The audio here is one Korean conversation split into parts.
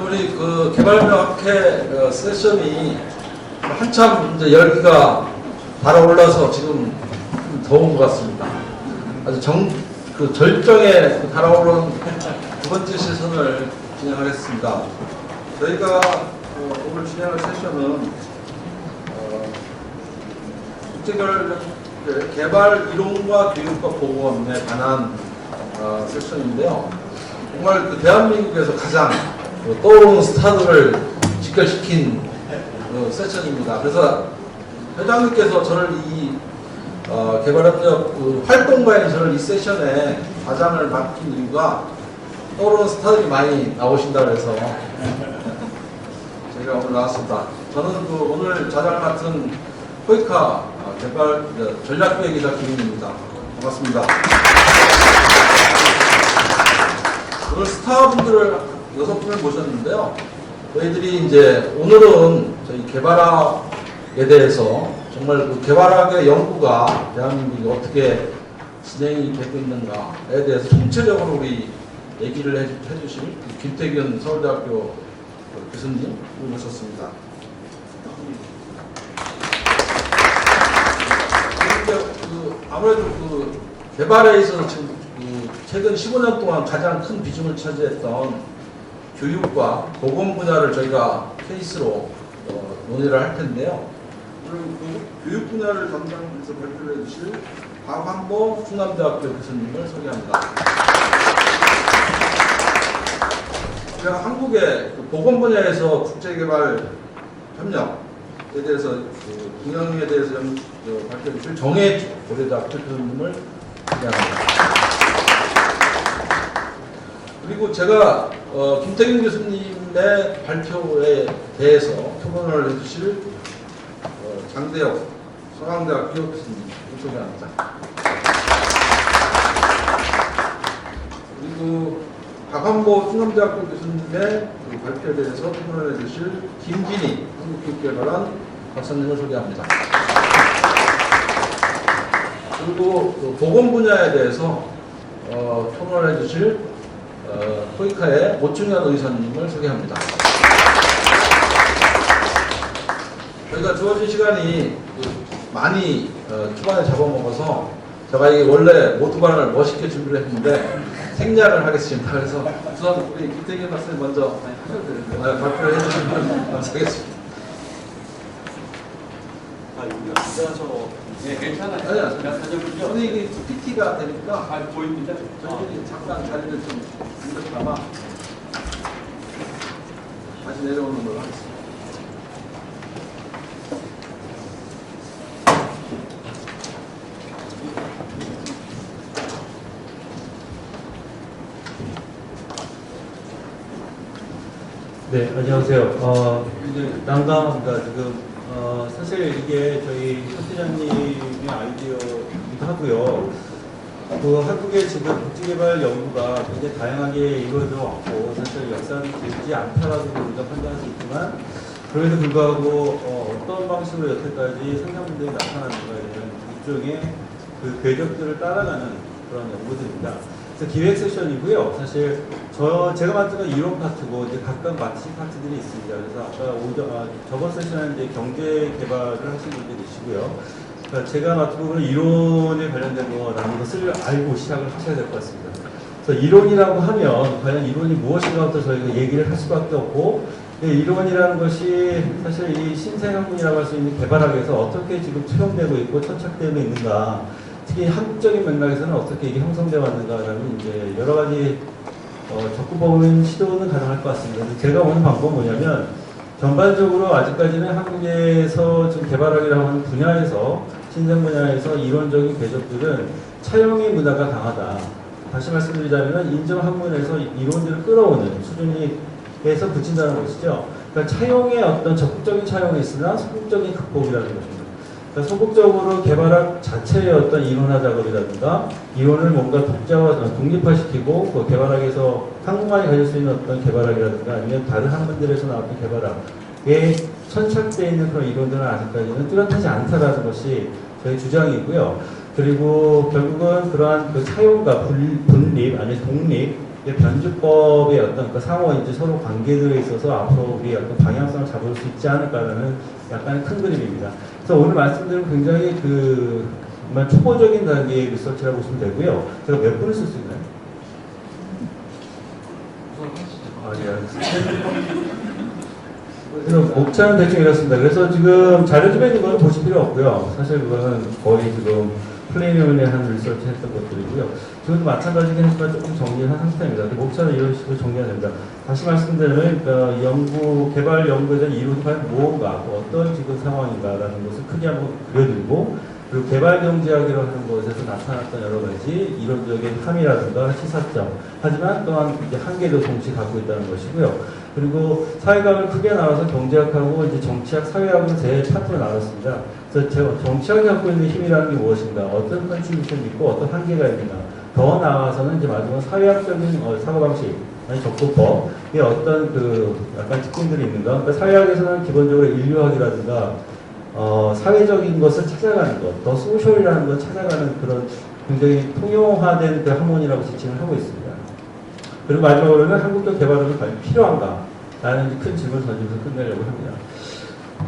우리 그 개발명학회 세션이 한참 이제 열기가 달아올라서 지금 더운 것 같습니다. 아주 절정에 달아오른 두 번째 세션을 진행하겠습니다. 저희가 오늘 진행할 세션은 국제개발 이론과 교육과 보건에 관한 세션인데요. 정말 그 대한민국에서 가장 떠오르는 스타들을 직결시킨 세션입니다. 그래서 회장님께서 저를 이 개발협력 활동가인 저를 이 세션에 과장을 맡긴 이유가 떠오르는 스타들이 많이 나오신다고 해서 저희가 오늘 나왔습니다. 저는 오늘 자장을 맡은 포이카 개발 전략기획이사 김인입니다. 반갑습니다. 오늘 스타분들을 6분을 모셨는데요. 저희들이 이제 오늘은 저희 개발학에 대해서 정말 그 개발학의 연구가 대한민국이 어떻게 진행이 되고 있는가에 대해서 총체적으로 우리 얘기를 해주실 김태균 서울대학교 교수님 모셨습니다. 아무래도 그 개발에 있어서 지금 최근 15년 동안 가장 큰 비중을 차지했던 교육과 보건 분야를 저희가 케이스로 논의를 할 텐데요. 오늘 그 교육 분야를 담당해서 발표를 해주실 박환보 충남대학교 교수님을 소개합니다. 제가 한국의 보건 분야에서 국제개발 협력에 대해서 동향에 대해서 발표해 주실 정혜 고려대학교 교수님을 소개합니다. 그리고 제가 김태균 교수님의 발표에 대해서 토론을 해주실 장대혁 서강대학교 교수님 소개합니다. 그리고 박환보 충남대학교 교수님의 발표에 대해서 토론을 해주실 김진희 한국교육개발원 박사님을 소개합니다. 그리고 보건 분야에 대해서 토론을 해주실 포이카의 오충현 의사님을 소개합니다. 저희가 주어진 시간이 많이 초반에 잡아먹어서 제가 이게 원래 모두반을 멋있게 준비를 했는데 생략을 하겠습니다. 그래서 우선 우리 김태균 박사님 먼저 발표를 해주시면 감사하겠습니다. 네, 괜찮아요. 아니요. 가져보죠. 저는 이게 PPT가 되니까 보입니다. 저희들이 잠깐 자리를 좀 옮겼다가 다시 내려오는 걸로 하겠습니다. 네, 안녕하세요. 난감합니다. 지금 사실 이게 저희 현대장님의 아이디어이기도 하고요. 한국의 지금 국제개발 연구가 굉장히 다양하게 이루어져 왔고 사실 역사는 길지 않다라고 우리가 판단할 수 있지만 그럼에도 불구하고 어떤 방식으로 여태까지 상상분들이 나타났는가에 대한 일종의 그 궤적들을 따라가는 그런 연구들입니다. 그래서 기획 세션이고요. 사실 제가 맡은 건 이론 파트고 이제 각각 맡으신 파트들이 있습니다. 그래서 아까 저번 세션은 이제 경제 개발을 하신 분들이시고요. 그러니까 제가 맡은 부분은 이론에 관련된 거라는 것을 알고 시작을 하셔야 될 것 같습니다. 그래서 이론이라고 하면 과연 이론이 무엇인가부터 저희가 얘기를 할 수밖에 없고 이론이라는 것이 사실 이 신생학문이라고 할 수 있는 개발학에서 어떻게 지금 투영되고 있고 천착되고 있는가, 특히 한국적인 맥락에서는 어떻게 이게 형성되어 왔는가라는 이제 여러 가지 접근법은 시도는 가능할 것 같습니다. 제가 오는 방법은 뭐냐면 전반적으로 아직까지는 한국에서 지금 개발학이라고 하는 분야에서 신생 분야에서 이론적인 궤적들은 차용의 문화가 강하다. 다시 말씀드리자면 인정학문에서 이론들을 끌어오는 수준에서 붙인다는 것이죠. 그러니까 차용의 어떤 적극적인 차용이 있으나 소극적인 극복이라는 것입니다. 그러니까 소극적으로 개발학 자체의 어떤 이론화 작업이라든가 이론을 뭔가 독립화시키고 그 개발학에서 한국만이 가질 수 있는 어떤 개발학이라든가 아니면 다른 학문들에서 나왔던 개발학에 천착되어 있는 그런 이론들은 아직까지는 뚜렷하지 않다라는 것이 저희 주장이고요. 그리고 결국은 그러한 그 차용과 분립 아니 독립 이게 변주법의 어떤 그 상호 이제 서로 관계들에 있어서 앞으로 우리 어떤 방향성을 잡을 수 있지 않을까라는 약간의 큰 그림입니다. 그래서 오늘 말씀드린 굉장히 정말 초보적인 단계의 리서치라고 보시면 되고요. 제가 몇 분을 쓸 수 있나요? 예, 알겠습니다. 그래서 목차는 대충 이렇습니다. 그래서 지금 자료집에 있는 거는 보실 필요 없고요. 사실 그거는 거의 지금 플레이명을 한 리서치 했던 것들이고요. 지금도 마찬가지긴 하지만 조금 정리한 상태입니다. 목차는 이런 식으로 정리가 됩니다. 다시 말씀드리면 개발 연구에 대한 이론이 과연 무엇인가, 어떤 지금 상황인가라는 것을 크게 한번 그려드리고, 그리고 개발 경제학이라고 하는 것에서 나타났던 여러 가지 이론적인 함의라든가 시사점, 하지만 또한 이제 한계도 동시에 갖고 있다는 것이고요. 그리고 사회학을 크게 나눠서 경제학하고 이제 정치학, 사회학으로 세 파트로 나눴습니다. 그래서 정치학이 갖고 있는 힘이라는 게 무엇인가, 어떤 컨트리뷰션이 있고 어떤 한계가 있는가, 더 나아가서는 이제 마지막 사회학적인 사고방식, 아니 접근법에 어떤 약간 특징들이 있는가. 그러니까 사회학에서는 기본적으로 인류학이라든가 사회적인 것을 찾아가는 것, 더 소셜이라는 걸 찾아가는 그런 굉장히 통용화된 그 학문이라고 지칭을 하고 있습니다. 그리고 마지막으로는 한국적 개발은 과연 필요한가? 라는 큰 질문을 던지면서 끝내려고 합니다.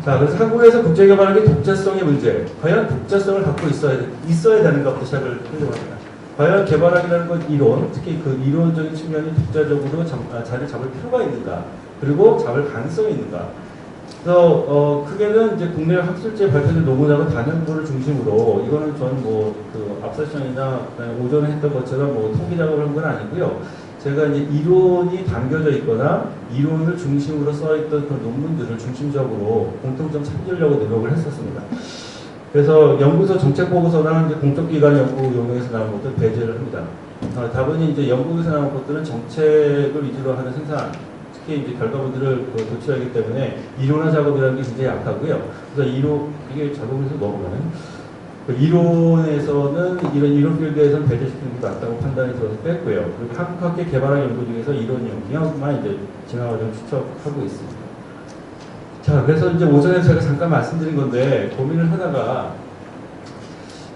자, 그래서 한국에서 국제개발의 독자성의 문제, 과연 독자성을 갖고 있어야 되는가부터 시작을 하려고 합니다. 과연 개발학이라는 건 이론, 특히 그 이론적인 측면이 독자적으로 자리를 잡을 필요가 있는가? 그리고 잡을 가능성이 있는가? 그래서 크게는 이제 국내 학술제 발표된 논문하고 단연구를 중심으로, 이거는 전 앞서 시간이나 오전에 했던 것처럼 통계 작업을 한 건 아니고요. 제가 이제 이론이 담겨져 있거나 이론을 중심으로 써있던 그런 논문들을 중심적으로 공통점 찾으려고 노력을 했었습니다. 그래서 연구소 정책보고서나 이제 공적기관 연구 용역에서 나온 것들 배제를 합니다. 다분히 이제 연구에서 나온 것들은 정책을 위주로 하는 생산, 특히 이제 결과물들을 도출하기 때문에 이론화 작업이라는 게 굉장히 약하고요. 그래서 이게 작업에서 넘어가는. 이론에서는 이런 필드에서는 배제시키는 게 낫다고 판단이 들어서 뺐고요. 그리고 한국학계 개발학 연구 중에서 이론 영역만 이제 진학을 좀 추천하고 있습니다. 자, 그래서 이제 오전에 제가 잠깐 말씀드린 건데 고민을 하다가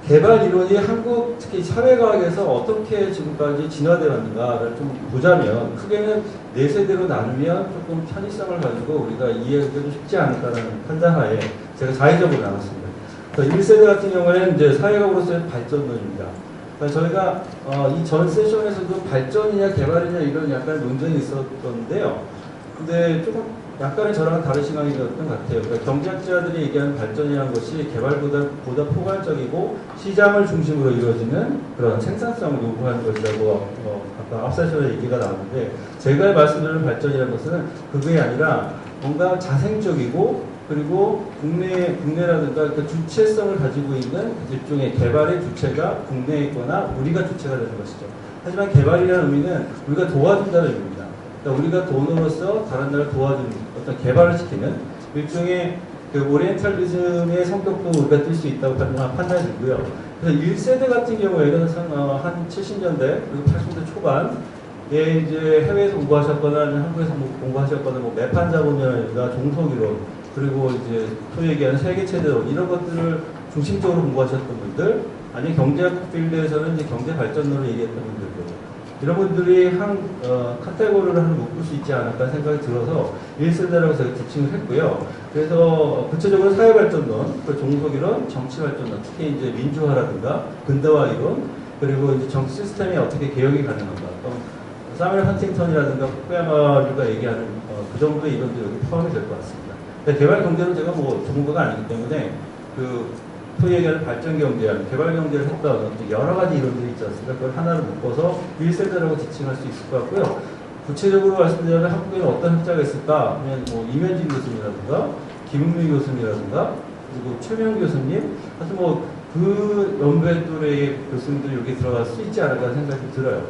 개발 이론이 한국 특히 사회과학에서 어떻게 지금까지 진화되어 왔는가를 좀 보자면 크게는 네 세대로 나누면 조금 편의성을 가지고 우리가 이해하기가 좀 쉽지 않을까라는 판단하에 제가 사회적으로 나눴습니다. 1세대 같은 경우에는 이제 사회학으로서의 발전론입니다. 그러니까 저희가 이 전 세션에서도 발전이냐 개발이냐 이런 약간 논쟁이 있었던데요. 근데 조금 약간의 저랑은 다른 시각이었던 것 같아요. 그러니까 경제학자들이 얘기하는 발전이라는 것이 개발보다 포괄적이고 시장을 중심으로 이루어지는 그런 생산성을 요구하는 것이라고 아까 앞 세션에 얘기가 나왔는데, 제가 말씀드리는 발전이라는 것은 그게 아니라 뭔가 자생적이고 그리고 국내라든가 그 주체성을 가지고 있는 일종의 개발의 주체가 국내에 있거나 우리가 주체가 되는 것이죠. 하지만 개발이라는 의미는 우리가 도와준다는 의미입니다. 그러니까 우리가 돈으로서 다른 나라를 도와주는 어떤 개발을 시키는 일종의 그 오리엔탈리즘의 성격도 우리가 뜰 수 있다고 판단이 들고요. 그래서 1세대 같은 경우에는 한 70년대 그리고 80년대 초반 이제 해외에서 공부하셨거나 한국에서 공부하셨거나 매판 자본이라든가 종속이론, 그리고 이제 소위 얘기하는 세계 체제론 이런 것들을 중심적으로 공부하셨던 분들, 아니 경제학 필드에서는 이제 경제 발전론을 얘기했던 분들도, 이런 분들이 카테고리를 하나 묶을 수 있지 않을까 생각이 들어서 1세대라고 제가 지칭을 했고요. 그래서 구체적으로 사회 발전론, 종속이론, 정치 발전론, 특히 이제 민주화라든가 근대화 이론, 그리고 이제 정치 시스템이 어떻게 개혁이 가능한가, 또 사무엘 헌팅턴이라든가 후쿠야마가 얘기하는 그 정도의 이론도 여기 포함이 될 것 같습니다. 개발 경제는 제가 전문가가 아니기 때문에 소위 얘기하는 발전 경제학, 개발 경제를 했던 여러 가지 이론들이 있지 않습니까? 그걸 하나를 묶어서 1세대라고 지칭할 수 있을 것 같고요. 구체적으로 말씀드리면 한국에는 어떤 학자가 있을까 하면 이면진 교수님이라든가 김은미 교수님이라든가 그리고 최명 교수님, 하여튼 그 연배 또래의 교수님들이 여기 들어갈 수 있지 않을까 생각이 들어요.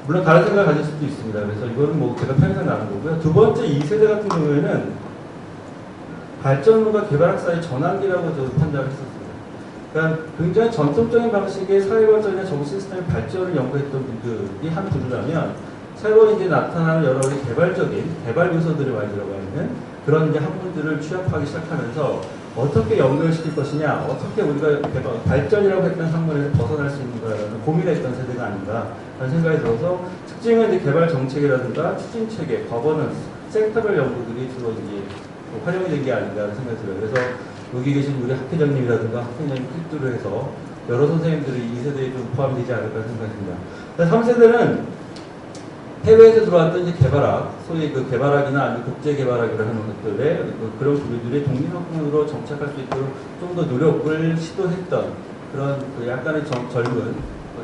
물론 다른 생각을 가질 수도 있습니다. 그래서 이거는 제가 편의상 나눈 거고요. 두 번째 2세대 같은 경우에는 발전론과 개발학 사이의 전환기라고 저도 판단을 했었습니다. 그러니까 굉장히 전통적인 방식의 사회발전이나 정치 시스템의 발전을 연구했던 분들이 한 분이라면, 새로 이제 나타나는 여러 가지 개발적인 개발 요소들이 많이 들어가 있는 그런 이제 학문들을 취합하기 시작하면서 어떻게 연결시킬 것이냐, 어떻게 우리가 발전이라고 했던 학문에서 벗어날 수 있는가라는 고민했던 세대가 아닌가 라는 생각이 들어서 특징은 이제 개발 정책이라든가 추진 체계, 거버넌스, 섹터별 연구들이 주로 이제 활용이 된 게 아닌가라는 생각이 들어요. 그래서 여기 계신 우리 학 회장님이라든가 학 회장님 필두로 해서 여러 선생님들이 이 세대에 좀 포함이 되지 않을까 생각합니다. 3세대는 해외에서 들어왔던 이제 개발학, 소위 그 개발학이나 아니면 국제개발학이라고 하는 것들의 그런 부류들이 독립학문으로 정착할 수 있도록 좀 더 노력을 시도했던 그런 그 약간의 젊은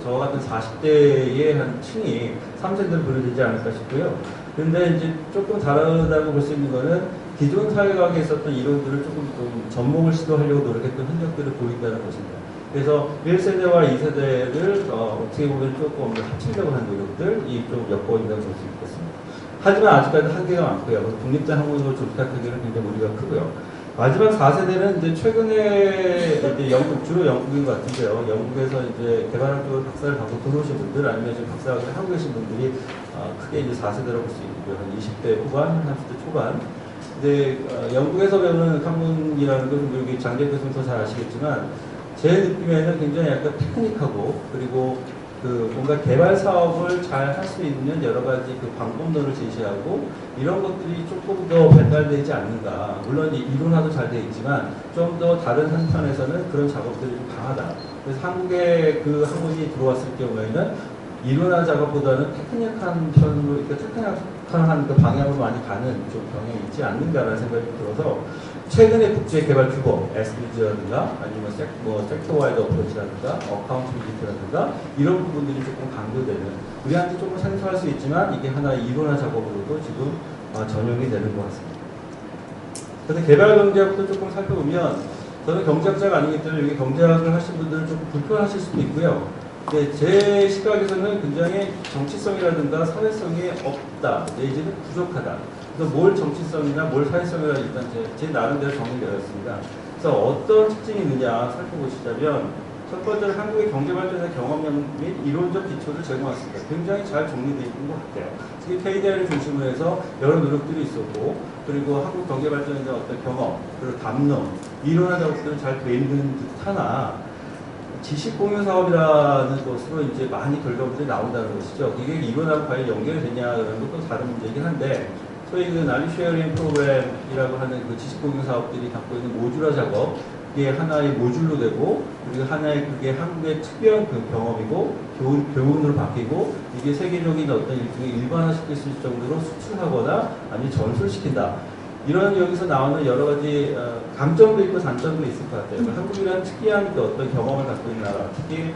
저와 같은 40대의 한 층이 3세대로 분류되지 않을까 싶고요. 그런데 이제 조금 다르다고 볼 수 있는 거는 기존 사회학에 있었던 이론들을 조금 좀 접목을 시도하려고 노력했던 흔적들을 보인다는 것입니다. 그래서 1세대와 2세대를 어떻게 보면 조금 합치려고 하는 노력들이 좀 엿보인다고 볼 수 있겠습니다. 하지만 아직까지 한계가 많고요. 독립된 학문으로 조직하기에는 굉장히 무리가 크고요. 마지막 4세대는 이제 최근에 이제 주로 영국인 것 같은데요. 영국에서 이제 개발학 쪽으로 박사를 받고 들어오신 분들 아니면 지금 박사학을 하고 계신 분들이 크게 이제 4세대라고 볼 수 있고요. 한 20대 후반, 30대 초반. 근데 영국에서 배우는 학문이라는 건 여기 장재 교수님 더 잘 아시겠지만 제 느낌에는 굉장히 약간 테크닉하고 그리고 그 뭔가 개발 사업을 잘 할 수 있는 여러 가지 그 방법론을 제시하고 이런 것들이 조금 더 발달되지 않는가. 물론 이론화도 잘 되어 있지만 좀 더 다른 한편에서는 그런 작업들이 좀 강하다. 그래서 한국에 그 학문이 들어왔을 경우에는 이론화 작업보다는 테크닉한 편으로, 그러니까 테크닉한 그 방향으로 많이 가는 좀 경향이 있지 않는가라는 생각이 들어서 최근에 국제개발규범, SDG라든가 아니면 섹터와이드 어프로치라든가 어카운트빌리티라든가 이런 부분들이 조금 강조되는 우리한테 조금 생소할 수 있지만 이게 하나의 이론화 작업으로도 지금 전용이 되는 것 같습니다. 그래서 개발경제학도 조금 살펴보면 저는 경제학자가 아니기 때문에 여기 경제학을 하신 분들은 조금 불편하실 수도 있고요. 제 시각에서는 굉장히 정치성이라든가 사회성이 없다, 내지는 부족하다. 그래서 뭘 정치성이나 뭘 사회성이라 일단 제 나름대로 정리되었습니다. 그래서 어떤 특징이 있느냐 살펴보시자면 첫 번째는 한국의 경제발전의 경험력 및 이론적 기초를 제공했습니다. 굉장히 잘 정리되어 있는 것 같아요. 특히 KDI를 중심으로 해서 여러 노력들이 있었고 그리고 한국 경제발전에 대한 어떤 경험, 그리고 담론, 이론화 작업들은 잘 되어 있는 듯하나 지식공유 사업이라는 것으로 이제 많이 결과물들이 나온다는 것이죠. 이게 이론하고 과연 연결이 되냐라는 것도 다른 문제이긴 한데 소위 그 나리 쉐어링 프로그램이라고 하는 그 지식공유 사업들이 갖고 있는 모듈화 작업 이게 하나의 모듈로 되고 그리고 하나의 그게 한국의 특별한 그 경험이고 교훈으로 바뀌고 이게 세계적인 어떤 일종의 일반화시킬 수 있을 정도로 수출하거나 아니면 전술시킨다. 이런 여기서 나오는 여러 가지 강점도 있고 단점도 있을 것 같아요. 한국이라는 특이한 그 어떤 경험을 갖고 있는 나라, 특히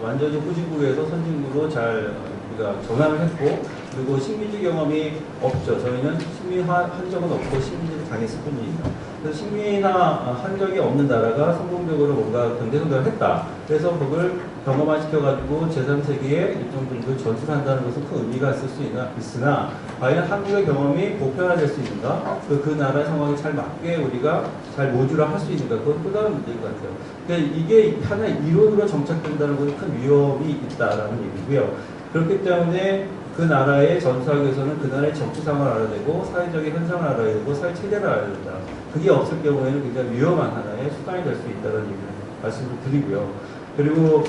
완전히 후진국에서 선진국으로 잘 우리가 전환을 했고 그리고 식민지 경험이 없죠. 저희는 식민화 한 적은 없고 식민지를 당했을 뿐입니다. 그래서 식민화 한 적이 없는 나라가 성공적으로 뭔가 경제 성장을 했다. 그래서 그걸 경험화시켜가지고 제3세계에 일정 정도 전술한다는 것은 큰 의미가 있을 수 있으나 과연 한국의 경험이 보편화될 수 있는가? 그 나라의 상황에 잘 맞게 우리가 잘 모듈화 할 수 있는가? 그건 또 다른 문제인 것 같아요. 그러니까 이게 하나의 이론으로 정착된다는 것은 큰 위험이 있다라는 얘기고요. 그렇기 때문에 그 나라의 전투하기 위해서는 그 나라의 정치 상황을 알아야 되고 사회적인 현상을 알아야 되고 사회 체계를 알아야 된다. 그게 없을 경우에는 굉장히 위험한 하나의 수단이 될 수 있다는 얘기를 말씀을 드리고요. 그리고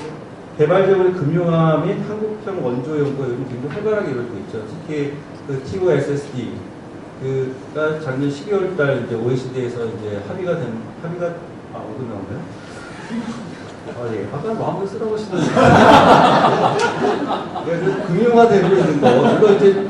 개발적으로 금융화 및 한국형 원조 연구가 요즘 굉장히 활발하게 이루어지고 있죠. 특히 그 TOSSD 그가 작년 12월 달 이제 OECD에서 이제 합의가 어디 나오나요? 예. 아까 마음을 쓰라고 하시던데. 그래서 금융화되고 있는 거. 물론 이제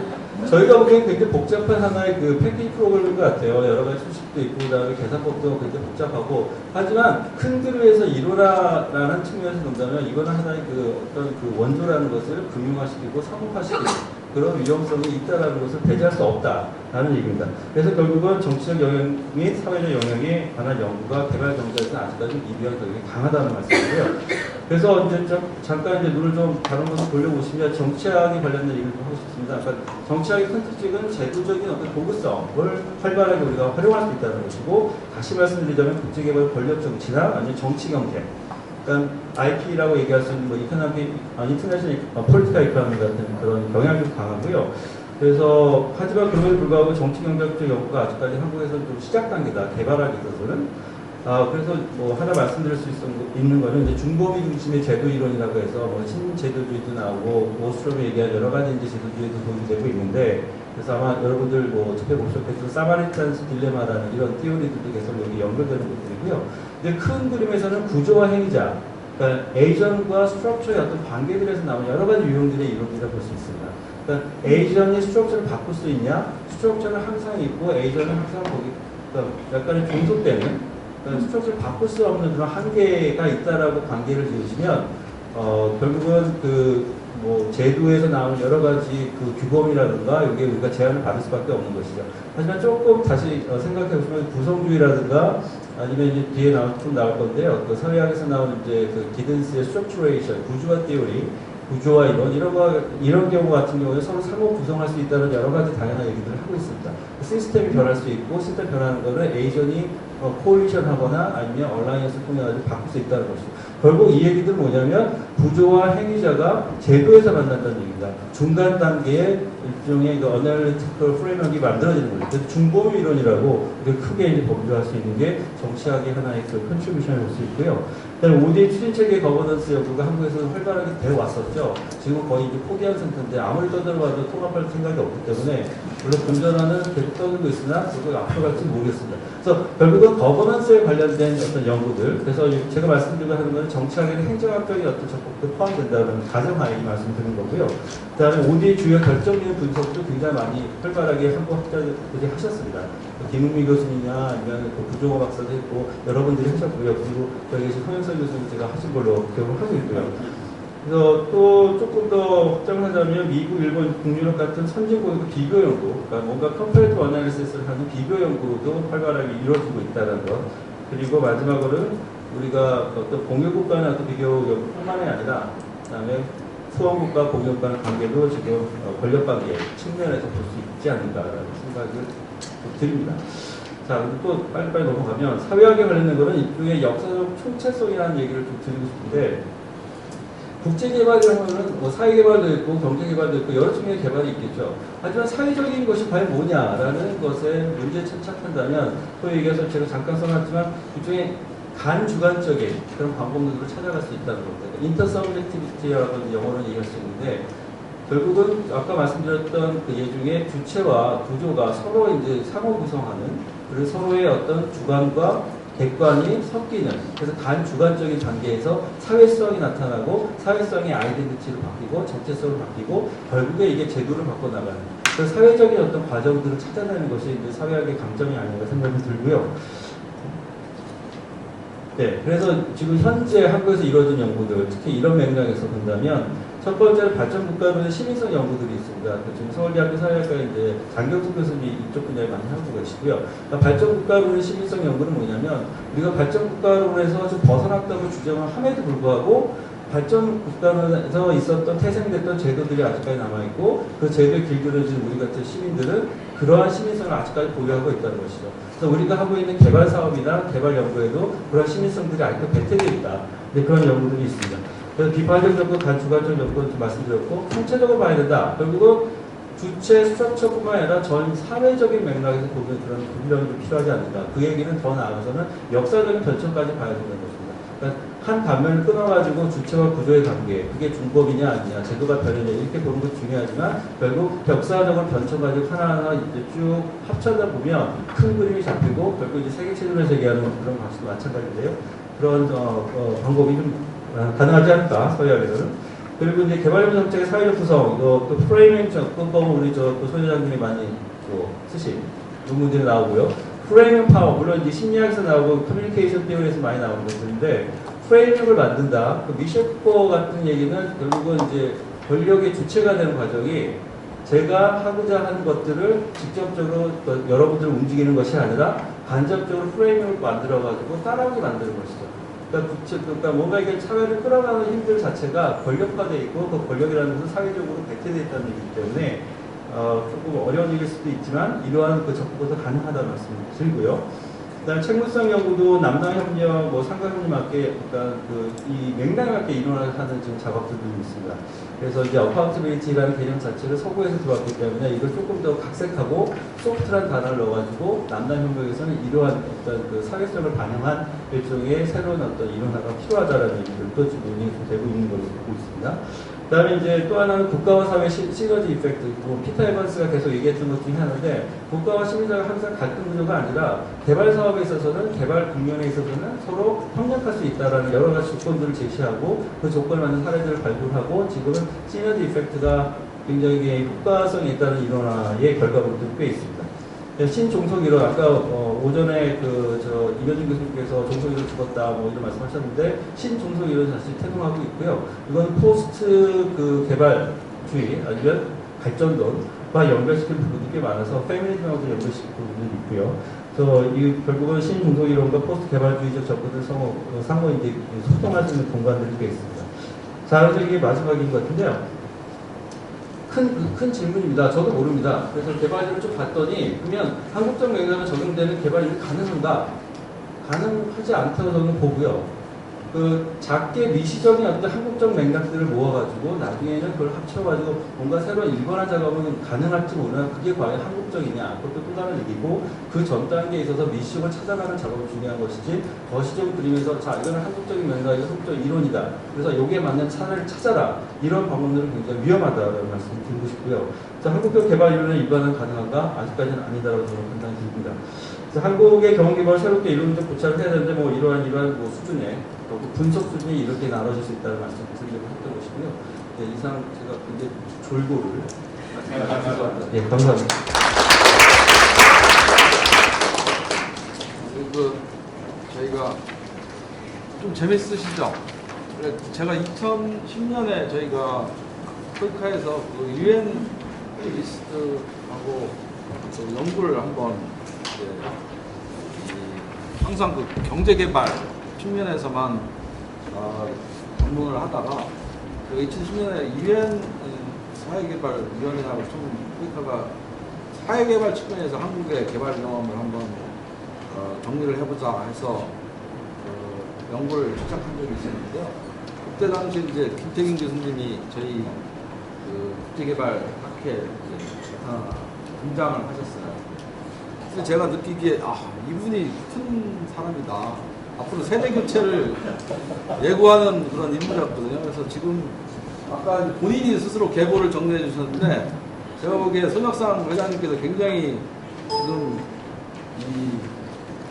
저희가 보기엔 굉장히 복잡한 하나의 그 패키지 프로그램인 것 같아요. 여러 가지 수식도 있고, 그 다음에 계산법도 굉장히 복잡하고. 하지만 큰 그림에서 이론화라는 측면에서 본다면 이거는 하나의 그 어떤 그 원조라는 것을 금융화시키고 상업화시키고 그런 위험성이 있다는 것을 배제할 수 없다라는 얘기입니다. 그래서 결국은 정치적 영향 및 사회적 영향에 관한 연구가 개발 경제에서 아직까지 미비한 경향이 강하다는 말씀이고요. 그래서 이제 잠깐 이제 눈을 좀 다른 것을 돌려보시면 정치학에 관련된 얘기를 좀 하고 싶습니다. 그러니까 정치학의 큰 특징은 제도적인 어떤 도구성을 활발하게 우리가 활용할 수 있다는 것이고 다시 말씀드리자면 국제개발 권력 정치나 아니면 정치 경제 그러니까 IP라고 얘기할 수 있는 뭐 인터내셔널 폴리티컬 이코노미 같은 그런 경향이 좀 강하고요. 그래서 하지만 그럼에도 불구하고 정치 경제학적 연구가 아직까지 한국에서는 좀 시작 단계다. 개발하기 위해서는 그래서 뭐 하나 말씀드릴 수 있는 거는 이제 중범위 중심의 제도 이론이라고 해서 뭐 신제도주의도 나오고 오스트롬이 얘기한 여러 가지 이제 제도주의도 도입되고 있는데, 그래서 아마 여러분들 뭐 접해보셨겠지만 사마리탄스 딜레마라는 이런 띠오리들도 계속 여기 연결되는 것들이고요. 근데 큰 그림에서는 구조와 행위자, 그러니까 에이전과 스트럭처의 어떤 관계들에서 나오는 여러 가지 유형들의 이론이라고 볼 수 있습니다. 그러니까 에이전이 스트럭처를 바꿀 수 있냐? 스트럭처는 항상 있고 에이전은 항상 거기 그러니까 약간의 종속되는, 그러니까 스트럭처를 바꿀 수 없는 그런 한계가 있다라고 관계를 지으시면 결국은 뭐 제도에서 나오는 여러 가지 그 규범이라든가 이게 우리가 제한을 받을 수밖에 없는 것이죠. 하지만 조금 다시 생각해 보시면 구성주의라든가 아니면 이제 뒤에 좀 나올 건데요. 그 사회학에서 나오는 이제 그 기든스의 스트럭처레이션, 구조화 띠오리, 구조화 이런 경우 같은 경우에 서로 상호 구성할 수 있다는 여러 가지 다양한 얘기들을 하고 있습니다. 시스템이 변할 수 있고, 시스템 변하는 거는 에이전이 코올리션 하거나 아니면 얼라이언스를 통해 가지고 바꿀 수 있다는 것이죠. 결국 이 얘기들은 뭐냐면 구조와 행위자가 제도에서 만난다는 얘기입니다. 중간 단계의 일종의 그 어널리티컬 프레임워크가 만들어지는 거죠. 그래서 중범위 이론이라고 크게 이제 범주할 수 있는 게 정치학의 하나의 그 컨트리뷰션을 볼 수 있고요. 그다음에 ODA 추진체계 거버넌스 연구가 한국에서 활발하게 되어 왔었죠. 지금 거의 이제 포기한 상태인데 아무리 떠들어봐도 통합할 생각이 없기 때문에 물론 건전화는 계속 떠들고 있으나 그거 앞으로 갈지 모르겠습니다. 그래서 결국은 거버넌스에 관련된 어떤 연구들, 그래서 제가 말씀드리고 하는 것은 정치학에는 행정학적인 어떤 접근도 포함된다는 가정하에 말씀드리는 거고요. 그 다음에 OD의 주요 결정적인 분석도 굉장히 많이 활발하게 한국 학자들이 하셨습니다. 김웅미 교수님이나 아니면 구종호 박사도 했고 여러분들이 하셨고요. 그리고 저희 계신 허영선 교수님 제가 하신 걸로 기억을 하고 있고요. 그래서 또 조금 더 확장을 하자면 미국, 일본, 북유럽 같은 선진국의 비교 연구, 그러니까 뭔가 컴퍼레이티브 어나리시스를 하는 비교 연구도 활발하게 이루어지고 있다는 것. 그리고 마지막으로는 우리가 어떤 공유국가나 어떤 비교 연구뿐만이 아니라 그다음에 수원국가, 공유국가의 관계도 지금 권력관계 측면에서 볼 수 있지 않는가라는 생각을 드립니다. 자, 그리고 또 빨리빨리 넘어가면 사회학에 관련된 거는 이쪽에 역사적 총체성이라는 얘기를 좀 드리고 싶은데, 국제개발이라는 뭐 사회개발도 있고 경제개발도 있고 여러 측면의 개발이 있겠죠. 하지만 사회적인 것이 과연 뭐냐라는 것에 문제에 착착한다면 소위 얘기해서 제가 잠깐 써놨지만 일종의 간주관적인 그런 방법론으로 찾아갈 수 있다는 겁니다. 인터서브젝티비티라고 영어로 얘기할 수 있는데, 결국은 아까 말씀드렸던 그 예중에 주체와 구조가 서로 이제 상호 구성하는, 그리고 서로의 어떤 주관과 객관이 섞이는, 그래서 간주관적인 단계에서 사회성이 나타나고 사회성의 아이덴티티로 바뀌고 정체성으로 바뀌고 결국에 이게 제도를 바꿔나가는 그 사회적인 어떤 과정들을 찾아내는 것이 이제 사회학의 강점이 아닌가 생각이 들고요. 네, 그래서 지금 현재 한국에서 이루어진 연구들, 특히 이런 맥락에서 본다면 첫 번째로 발전국가론의 시민성 연구들이 있습니다. 지금 서울대학교 사회학과에 이제 장경수 교수님이 이쪽 분야에 많이 하고 계시고요. 그러니까 발전국가론의 시민성 연구는 뭐냐면 우리가 발전국가론에서 좀 벗어났다고 주장을 함에도 불구하고 발전국가론에서 있었던 태생됐던 제도들이 아직까지 남아있고 그 제도에 길들여진 우리 같은 시민들은 그러한 시민성을 아직까지 보유하고 있다는 것이죠. 그래서 우리가 하고 있는 개발 사업이나 개발 연구에도 그런 시민성들이 아직도 배태되어 있다. 네, 그런 연구들이 있습니다. 그래서 비판적 연구, 간주관적 연구를 말씀드렸고, 총체적으로 봐야 된다. 결국은 주체 스트럭처뿐만 아니라 전 사회적인 맥락에서 보면 그런 분명이 필요하지 않는가. 그 얘기는 더 나아가서는 역사적인 변천까지 봐야 된다는 것입니다. 그러니까 한 단면을 끊어가지고 주체와 구조의 관계, 그게 중법이냐 아니냐, 제도가 변했냐 이렇게 보는 것도 중요하지만 결국 역사적으로 변천가지고 하나하나 이제 쭉 합쳐다 보면 큰 그림이 잡히고 결국 이제 세계체제를 얘기하는 그런 방식도 마찬가지인데요. 그런 방법이 좀 가능하지 않을까, 서해학에서는. 그리고 이제 개발력 정책의 사회적 구성, 또 프레이밍 접근법은 우리 또 소장님이 많이 쓰신 논문들이 나오고요. 프레이밍 파워, 물론 이제 심리학에서 나오고 커뮤니케이션 티어리에서 많이 나오는 것들인데, 프레이밍을 만든다. 그 미셸 쿠퍼 같은 얘기는 결국은 이제 권력의 주체가 되는 과정이 제가 하고자 하는 것들을 직접적으로 여러분들 움직이는 것이 아니라 간접적으로 프레이밍을 만들어가지고 따라오게 만드는 것이죠. 그러니까 뭔가 이게 사회를 끌어가는 힘들 자체가 권력화되어 있고 그 권력이라는 것은 사회적으로 배태되어 있다는 얘기이기 때문에 조금 어려운 얘기일 수도 있지만 이러한 그 접근도 가능하다는 말씀을 드리고요. 그다음 책무성 연구도 남남 협력, 뭐 상가 협력 맞게, 그러니까 이 맥락 맞게 일어나는 지금 작업들도 있습니다. 그래서 이제 어카운트빌리티라는 개념 자체를 서구에서 들어왔기 때문에 이걸 조금 더 각색하고 소프트한 단어를 넣어가지고 남남 협력에서는 이러한 어떤 그 사회성을 반영한 일종의 새로운 어떤 일원화가 필요하다라는 얘기들도 지금 논의가 되고 있는 걸로 보고 있습니다. 그 다음에 이제 또 하나는 국가와 사회 시너지 이펙트, 뭐 피터 에반스가 계속 얘기했던 것 중에 하나인데, 국가와 시민사가 항상 갈등 구조가 아니라 개발 사업에 있어서는, 개발 국면에 있어서는 서로 협력할 수 있다는 여러 가지 조건들을 제시하고 그 조건에 맞는 사례들을 발굴하고 지금은 시너지 이펙트가 굉장히 효과성이 있다는 일원화의 결과물들이 꽤 있습니다. 신종속이론, 아까 오전에 이현준 교수님께서 종속이론 죽었다 뭐 이런 말씀하셨는데, 신종속이론 다시 태동하고 있고요. 이건 포스트 개발주의 아니면 발전론과 연결시키는 부분이 꽤 많아서 페미니즘하고 연결시키는 부분이 있고요. 그래서 이 결국은 신종속이론과 포스트 개발주의적 접근을 상호 이제 소통할 수 있는 공간들이 꽤 있습니다. 자, 그래서 이게 마지막인 것 같은데요. 큰 질문입니다. 저도 모릅니다. 그래서 개발일을 좀 봤더니, 그러면 한국적 맥락에 적용되는 개발일이 가능한가? 가능하지 않다고 저는 보고요. 작게 미시적인 어떤 한국적 맥락들을 모아가지고 나중에는 그걸 합쳐가지고 뭔가 새로운 일관한 작업은 가능할지 모르나 그게 과연 한국적이냐? 그것도 또 다른 얘기고, 그 전 단계에 있어서 미시적을 찾아가는 작업이 중요한 것이지, 거시적 그림에서 자, 이거는 한국적인 맥락이 한국적 이론이다. 그래서 여기에 맞는 차를 찾아라. 이런 방법들은 굉장히 위험하다라는 말씀 드리고 싶고요. 그래서 한국적 개발 이론의 일반은 가능한가? 아직까지는 아니다라고 저는 판단이 듭니다. 그래서 한국의 경험개발을 새롭게 이론적 고찰을 해야 되는데, 뭐 이러한 뭐 수준의 또 분석 수준이 이렇게 나눠질 수 있다는 말씀을 드리려고 했던 것이고요. 네, 이상 제가 굉장히 졸고를 말씀드렸습니다. 네, 감사합니다. 저희가 좀 재밌으시죠? 제가 2010년에 저희가 코이카에서 유엔 리스트하고 연구를 한번 항상 경제개발 측면에서만 방문을 하다가 2010년에 유엔 사회개발위원회하고 좀 코이카가 사회개발 측면에서 한국의 개발 경험을 한번 정리를 해보자 해서 연구를 시작한 적이 있었는데요. 그때 당시 이제 김태균 교수님이 저희 국제개발 학회 등장을 하셨어요. 그래서 제가 느끼기에 이분이 큰 사람이다. 앞으로 세대 교체를 예고하는 그런 인물이었거든요. 그래서 지금 아까 본인이 스스로 계보를 정리해 주셨는데, 제가 보기에 손혁상 회장님께서 굉장히 지금 이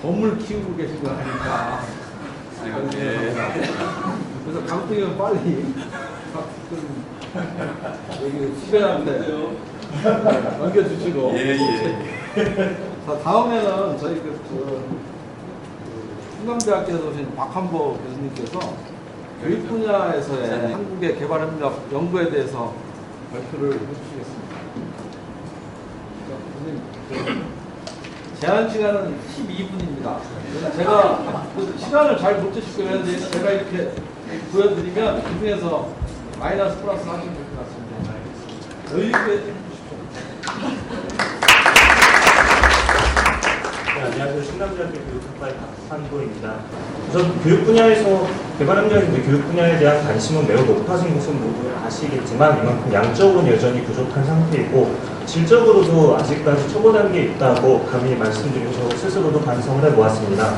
범을 키우고 계신 거 아닙니까? 그래서 강등이면 빨리 여기 수배한테 넘겨주시고. 자, 다음에는 저희 충남대학교에서 오신 박한보 교수님께서 교육 분야에서의 한국의 개발협력 연구에 대해서 발표를 해주시겠습니다. 교수님, 제한 시간은 12분입니다. 제가 시간을 잘 못 주실 거예요. 제가 이렇게 보여드리면 그 중에서 마이너스 플러스 하시면 될 것 같습니다. 여유 있게 해주십시오. 네, 안녕하세요. 충남대학교 교육학과의 박한도입니다. 우선 교육 분야에서 개발협력인데 교육 분야에 대한 관심은 매우 높아진 것은 모두 아시겠지만 이만큼 양적으로는 여전히 부족한 상태이고 질적으로도 아직까지 초보 단계에 있다고 감히 말씀드리고 스스로도 반성을 해보았습니다.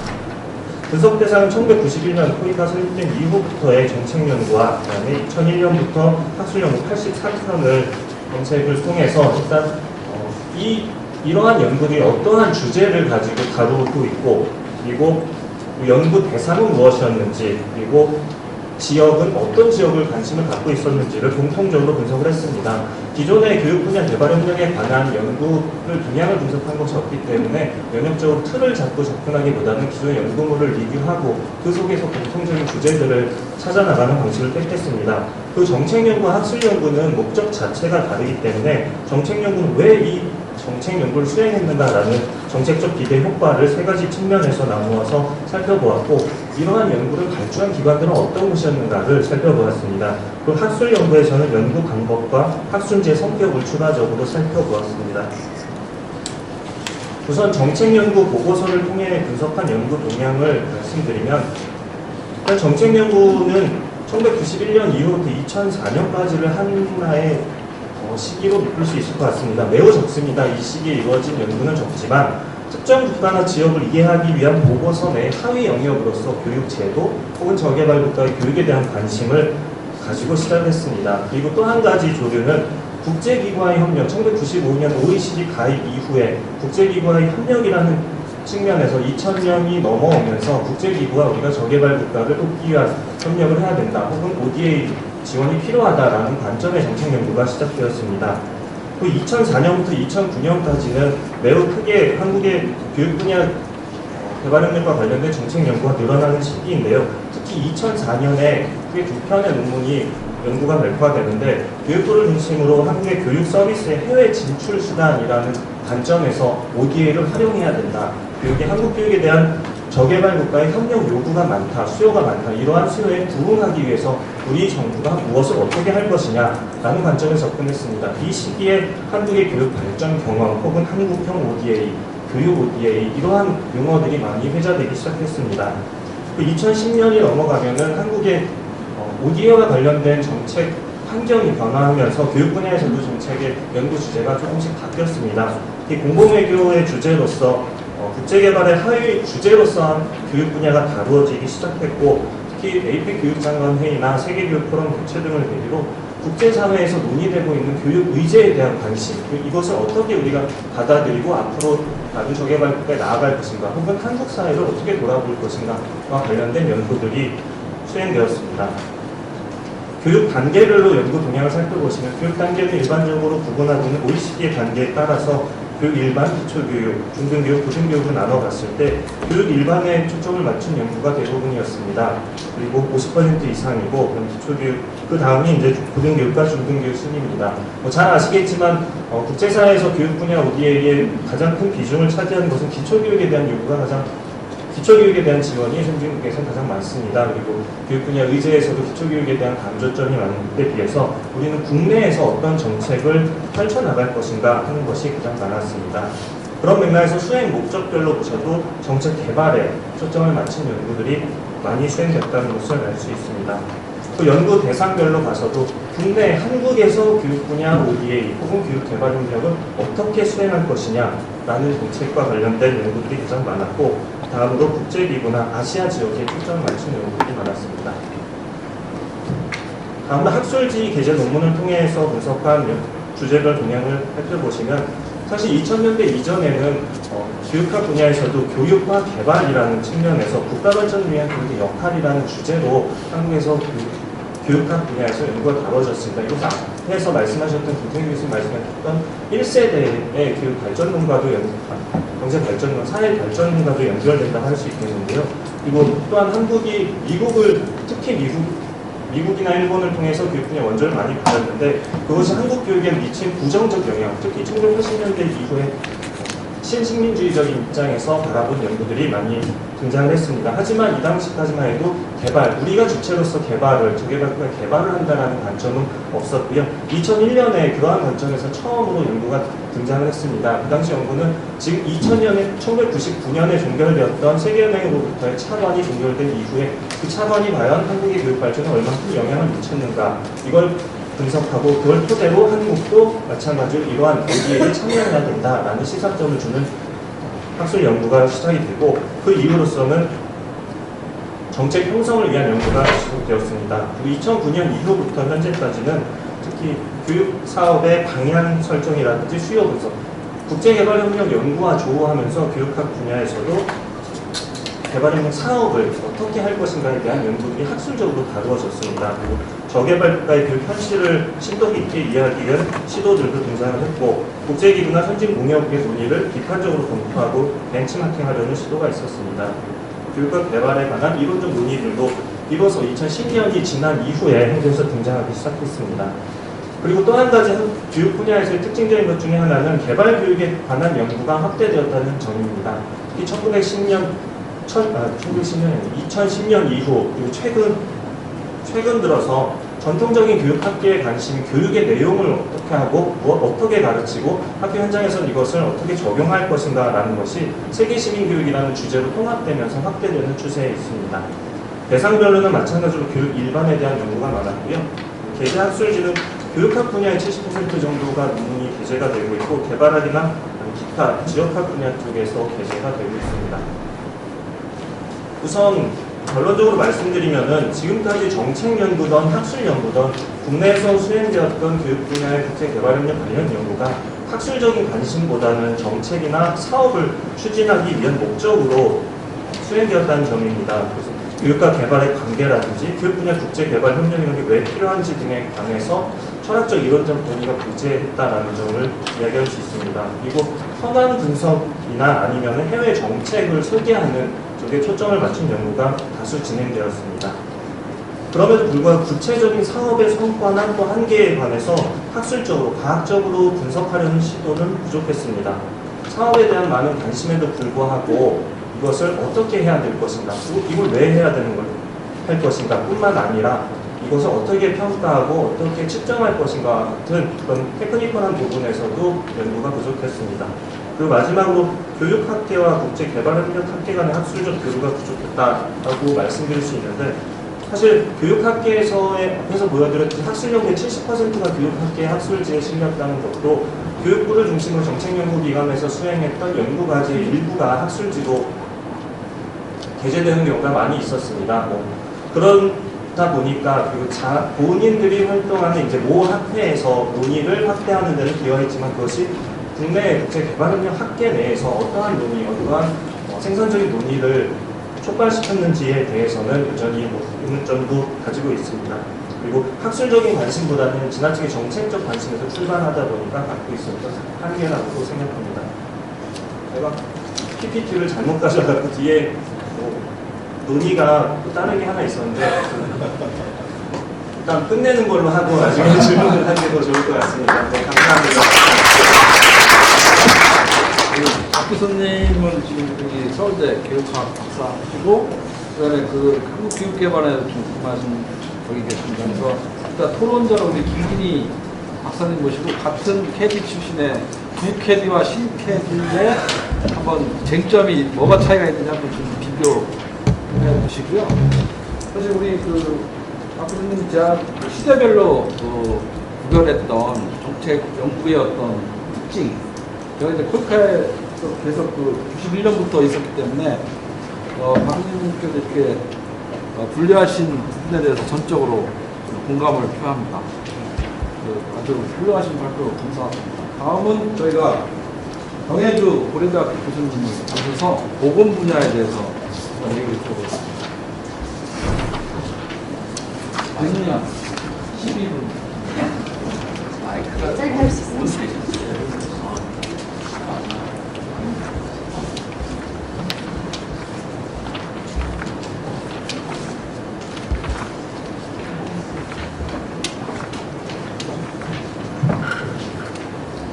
분석 대상은 1991년 코이카 설립된 이후부터의 정책 연구와 그다음에 2001년부터 학술 연구 83편을 검색을 통해서 일단 이러한 연구들이 어떠한 주제를 가지고 다루고 있고, 그리고 연구 대상은 무엇이었는지, 그리고 지역은 어떤 지역을 관심을 갖고 있었는지를 공통적으로 분석을 했습니다. 기존의 교육 분야 개발 협력에 관한 연구를 동향을 분석한 것이 없기 때문에 면역적으로 틀을 잡고 접근하기보다는 기존의 연구물을 리뷰하고 그 속에서 공통적인 주제들을 찾아나가는 방식을 택했습니다. 그 정책 연구와 학술 연구는 목적 자체가 다르기 때문에 정책 연구는 왜 이 정책 연구를 수행했는가라는 정책적 기대 효과를 세 가지 측면에서 나누어서 살펴보았고, 이러한 연구를 발주한 기관들은 어떤 것이었는가를 살펴보았습니다. 그 학술 연구에서는 연구 방법과 학술지의 성격을 추가적으로 살펴보았습니다. 우선 정책연구 보고서를 통해 분석한 연구 동향을 말씀드리면, 일단 정책연구는 1991년 이후부터 2004년까지를 하나의 시기로 묶을 수 있을 것 같습니다. 매우 적습니다. 이 시기에 이루어진 연구는 적지만 특정 국가나 지역을 이해하기 위한 보고서 내 하위 영역으로서 교육 제도 혹은 저개발 국가의 교육에 대한 관심을 가지고 시작했습니다. 그리고 또 한 가지 조류는 국제기구와의 협력, 1995년 OECD 가입 이후에 국제기구와의 협력이라는 측면에서 2000년이 넘어오면서 국제기구와 우리가 저개발 국가를 돕기 위한 협력을 해야 된다, 혹은 ODA 지원이 필요하다라는 관점의 정책 연구가 시작되었습니다. 그 2004년부터 2009년까지는 매우 크게 한국의 교육 분야 개발협력과 관련된 정책 연구가 늘어나는 시기인데요. 특히 2004년에 크게 두 편의 논문이 연구가 발표가 되는데, 교육부를 중심으로 한국의 교육 서비스의 해외 진출 수단이라는 관점에서 ODA를 활용해야 된다. 한국 교육에 대한 저개발 국가의 협력 요구가 많다, 수요가 많다. 이러한 수요에 부응하기 위해서 우리 정부가 무엇을 어떻게 할 것이냐라는 관점에 접근했습니다. 이 시기에 한국의 교육 발전 경험 혹은 한국형 ODA, 교육 ODA 이러한 용어들이 많이 회자되기 시작했습니다. 2010년이 넘어가면은 한국의 ODA와 관련된 정책 환경이 변화하면서 교육 분야에서도 정책의 연구 주제가 조금씩 바뀌었습니다. 이 공공외교의 주제로서 국제개발의 하위 주제로서 교육 분야가 다루어지기 시작했고, 특히 APEC 교육장관 회의나 세계교육 포럼 개최 등을 계기로 국제사회에서 논의되고 있는 교육 의제에 대한 관심, 이것을 어떻게 우리가 받아들이고 앞으로 다른 저개발 국가에 나아갈 것인가, 혹은 한국 사회를 어떻게 돌아볼 것인가와 관련된 연구들이 수행되었습니다. 교육 단계별로 연구 동향을 살펴보시면, 교육 단계는 일반적으로 구분하고는 OECD의 단계에 따라서 교육 일반, 기초교육, 중등교육, 고등교육을 나눠봤을 때 교육 일반에 초점을 맞춘 연구가 대부분이었습니다. 그리고 50% 이상이고, 기초교육, 그 다음이 이제 고등교육과 중등교육 순입니다. 잘 아시겠지만 국제사회에서 교육 분야 ODA의 가장 큰 비중을 차지하는 것은 기초교육에 대한 요구가 기초교육에 대한 지원이 선진국에서 가장 많습니다. 그리고 교육 분야 의제에서도 기초교육에 대한 강조점이 많은 데 비해서 우리는 국내에서 어떤 정책을 펼쳐나갈 것인가 하는 것이 가장 많았습니다. 그런 맥락에서 수행 목적별로 보셔도 정책 개발에 초점을 맞춘 연구들이 많이 수행됐다는 것을 알 수 있습니다. 또 연구 대상별로 봐서도 국내 한국에서 교육 분야 ODA 혹은 교육 개발 협력을 어떻게 수행할 것이냐라는 정책과 관련된 연구들이 가장 많았고, 다음으로 국제기구나 아시아 지역에 초점을 맞춘 연구들이 많았습니다. 다음으로 학술지 게재 논문을 통해서 분석한 주제별 동향을 살펴보시면, 사실 2000년대 이전에는 교육학 분야에서도 교육과 개발이라는 측면에서 국가 발전을 위한 교육의 역할이라는 주제로 한국에서 교육학 분야에서 연구가 다뤄졌습니다. 이것은 앞에서 말씀하셨던 김태균 교수님 말씀하셨던 1세대의 교육 발전론과도 경제 발전론, 사회 발전론과도 연결된다고 할 수 있겠는데요. 그리고 또한 한국이 특히 미국이나 일본을 통해서 교육 분야 원조를 많이 받았는데, 그것이 한국 교육에 미친 부정적 영향, 특히 1980년대 이후에 신식민주의적인 입장에서 바라본 연구들이 많이 등장을 했습니다. 하지만 이 당시까지만 해도 우리가 주체로서 저개발 국가의 개발을 한다는 관점은 없었고요. 2001년에 그러한 관점에서 처음으로 연구가 등장을 했습니다. 그 당시 연구는 지금 1999년에 종결되었던 세계연맹으로부터의 차관이 종결된 이후에 그 차관이 과연 한국의 교육 발전에 얼마큼 영향을 미쳤는가, 이걸 분석하고 그걸 토대로 한국도 마찬가지로 이러한 ODA에 참여해야 된다라는 시사점을 주는 학술 연구가 시작이 되고, 그 이후로서는 정책 형성을 위한 연구가 시작되었습니다. 그리고 2009년 이후부터 현재까지는 특히 교육 사업의 방향 설정이라든지 수요 분석, 국제개발협력 연구와 조우하면서 교육학 분야에서도 개발협력 사업을 어떻게 할 것인가에 대한 연구들이 학술적으로 다루어졌습니다. 그리고 저개발 국가의 교육 현실을 심도 깊게 이해하기 위한 시도들도 등장을 했고, 국제기구나 선진공여국의 논의를 비판적으로 검토하고 벤치마킹하려는 시도가 있었습니다. 교육과 개발에 관한 이론적 논의들도 비로소 2010년이 지난 이후에 한국에서 등장하기 시작했습니다. 그리고 또 한 가지 교육 분야에서의 특징적인 것 중에 하나는 개발 교육에 관한 연구가 확대되었다는 점입니다. 특히 2010년 이후, 그리고 최근 들어서 전통적인 교육학계의 관심이 교육의 내용을 어떻게 하고 어떻게 가르치고 학교 현장에서는 이것을 어떻게 적용할 것인가 라는 것이 세계시민교육이라는 주제로 통합되면서 확대되는 추세에 있습니다. 대상별로는 마찬가지로 교육 일반에 대한 연구가 많았고요. 계제학술지는 교육학 분야의 70% 정도가 논문이 게재가 되고 있고 개발학이나 기타 지역학 분야 쪽에서 게재가 되고 있습니다. 우선 결론적으로 말씀드리면은 지금까지 정책연구든 학술연구든 국내에서 수행되었던 교육 분야의 국제개발협력 관련 연구가 학술적인 관심보다는 정책이나 사업을 추진하기 위한 목적으로 수행되었다는 점입니다. 그래서 교육과 개발의 관계라든지 교육 분야 국제개발협력이라는 게 왜 필요한지 등에 관해서 철학적 이론적 논의가 부재했다라는 점을 이야기할 수 있습니다. 그리고 현안 분석이나 아니면 해외 정책을 설계하는 쪽에 초점을 맞춘 연구가 다수 진행되었습니다. 그럼에도 불구하고 구체적인 사업의 성과나 또 한계에 관해서 학술적으로, 과학적으로 분석하려는 시도는 부족했습니다. 사업에 대한 많은 관심에도 불구하고 이것을 어떻게 해야 될 것인가, 이걸 왜 해야 되는 걸 할 것인가 뿐만 아니라 이것을 어떻게 평가하고 어떻게 측정할 것인가 같은 그런 테크니컬한 부분에서도 연구가 부족했습니다. 그리고 마지막으로 교육학계와 국제개발협력학계 간의 학술적 교류가 부족했다고 말씀드릴 수 있는데 사실 교육학계에서 보여드렸던 학술연구의 70%가 교육학계의 학술지에 실렸다는 것도 교육부를 중심으로 정책연구기관에서 수행했던 연구과제의 일부가 학술지로 게재되는 경우가 많이 있었습니다. 그러다 보니까 그리고 본인들이 활동하는 이제 모 학회에서 논의를 확대하는 데는 기여했지만 그것이 국내 국제개발협력 학계 내에서 어떠한 논의, 어떠한 생산적인 논의를 촉발시켰는지에 대해서는 여전히 의문점도 가지고 있습니다. 그리고 학술적인 관심보다는 지나치게 정책적 관심에서 출발하다 보니까 갖고 있었던 한계라고 생각합니다. 제가 PPT를 잘못 가져가고 뒤에 논의가 또 다른 게 하나 있었는데 일단 끝내는 걸로 하고 나중에 질문을 하는 게 더 좋을 것 같습니다. 네, 감사합니다. 박 교수님은 지금 여기 서울대 교육학 박사시고 그다음에 그 한국교육개발에 좀 말씀 저기 계십니다. 그래서 일단 토론자로 우리 김기니 박사님 모시고 같은 캐디 출신의 부캐디와 신캐디의 한번 쟁점이 뭐가 차이가 있는지 한번 좀 비교해 보시고요. 사실 우리 박 교수님 제가 시대별로 구별했던 정책 연구의 어떤 특징, 제가 이제 콜카에 계속 91년부터 있었기 때문에 박 교수님께서 이렇게 분류하신 부분에 대해서 전적으로 공감을 표합니다. 아주 훌륭하신 발표 감사합니다. 다음은 저희가 정혜주 고려대학교 교수님이 오셔서 보건 분야에 대해서 얘기를 해보겠습니다. 교수님 12분. 짧게 할 수 있습니다.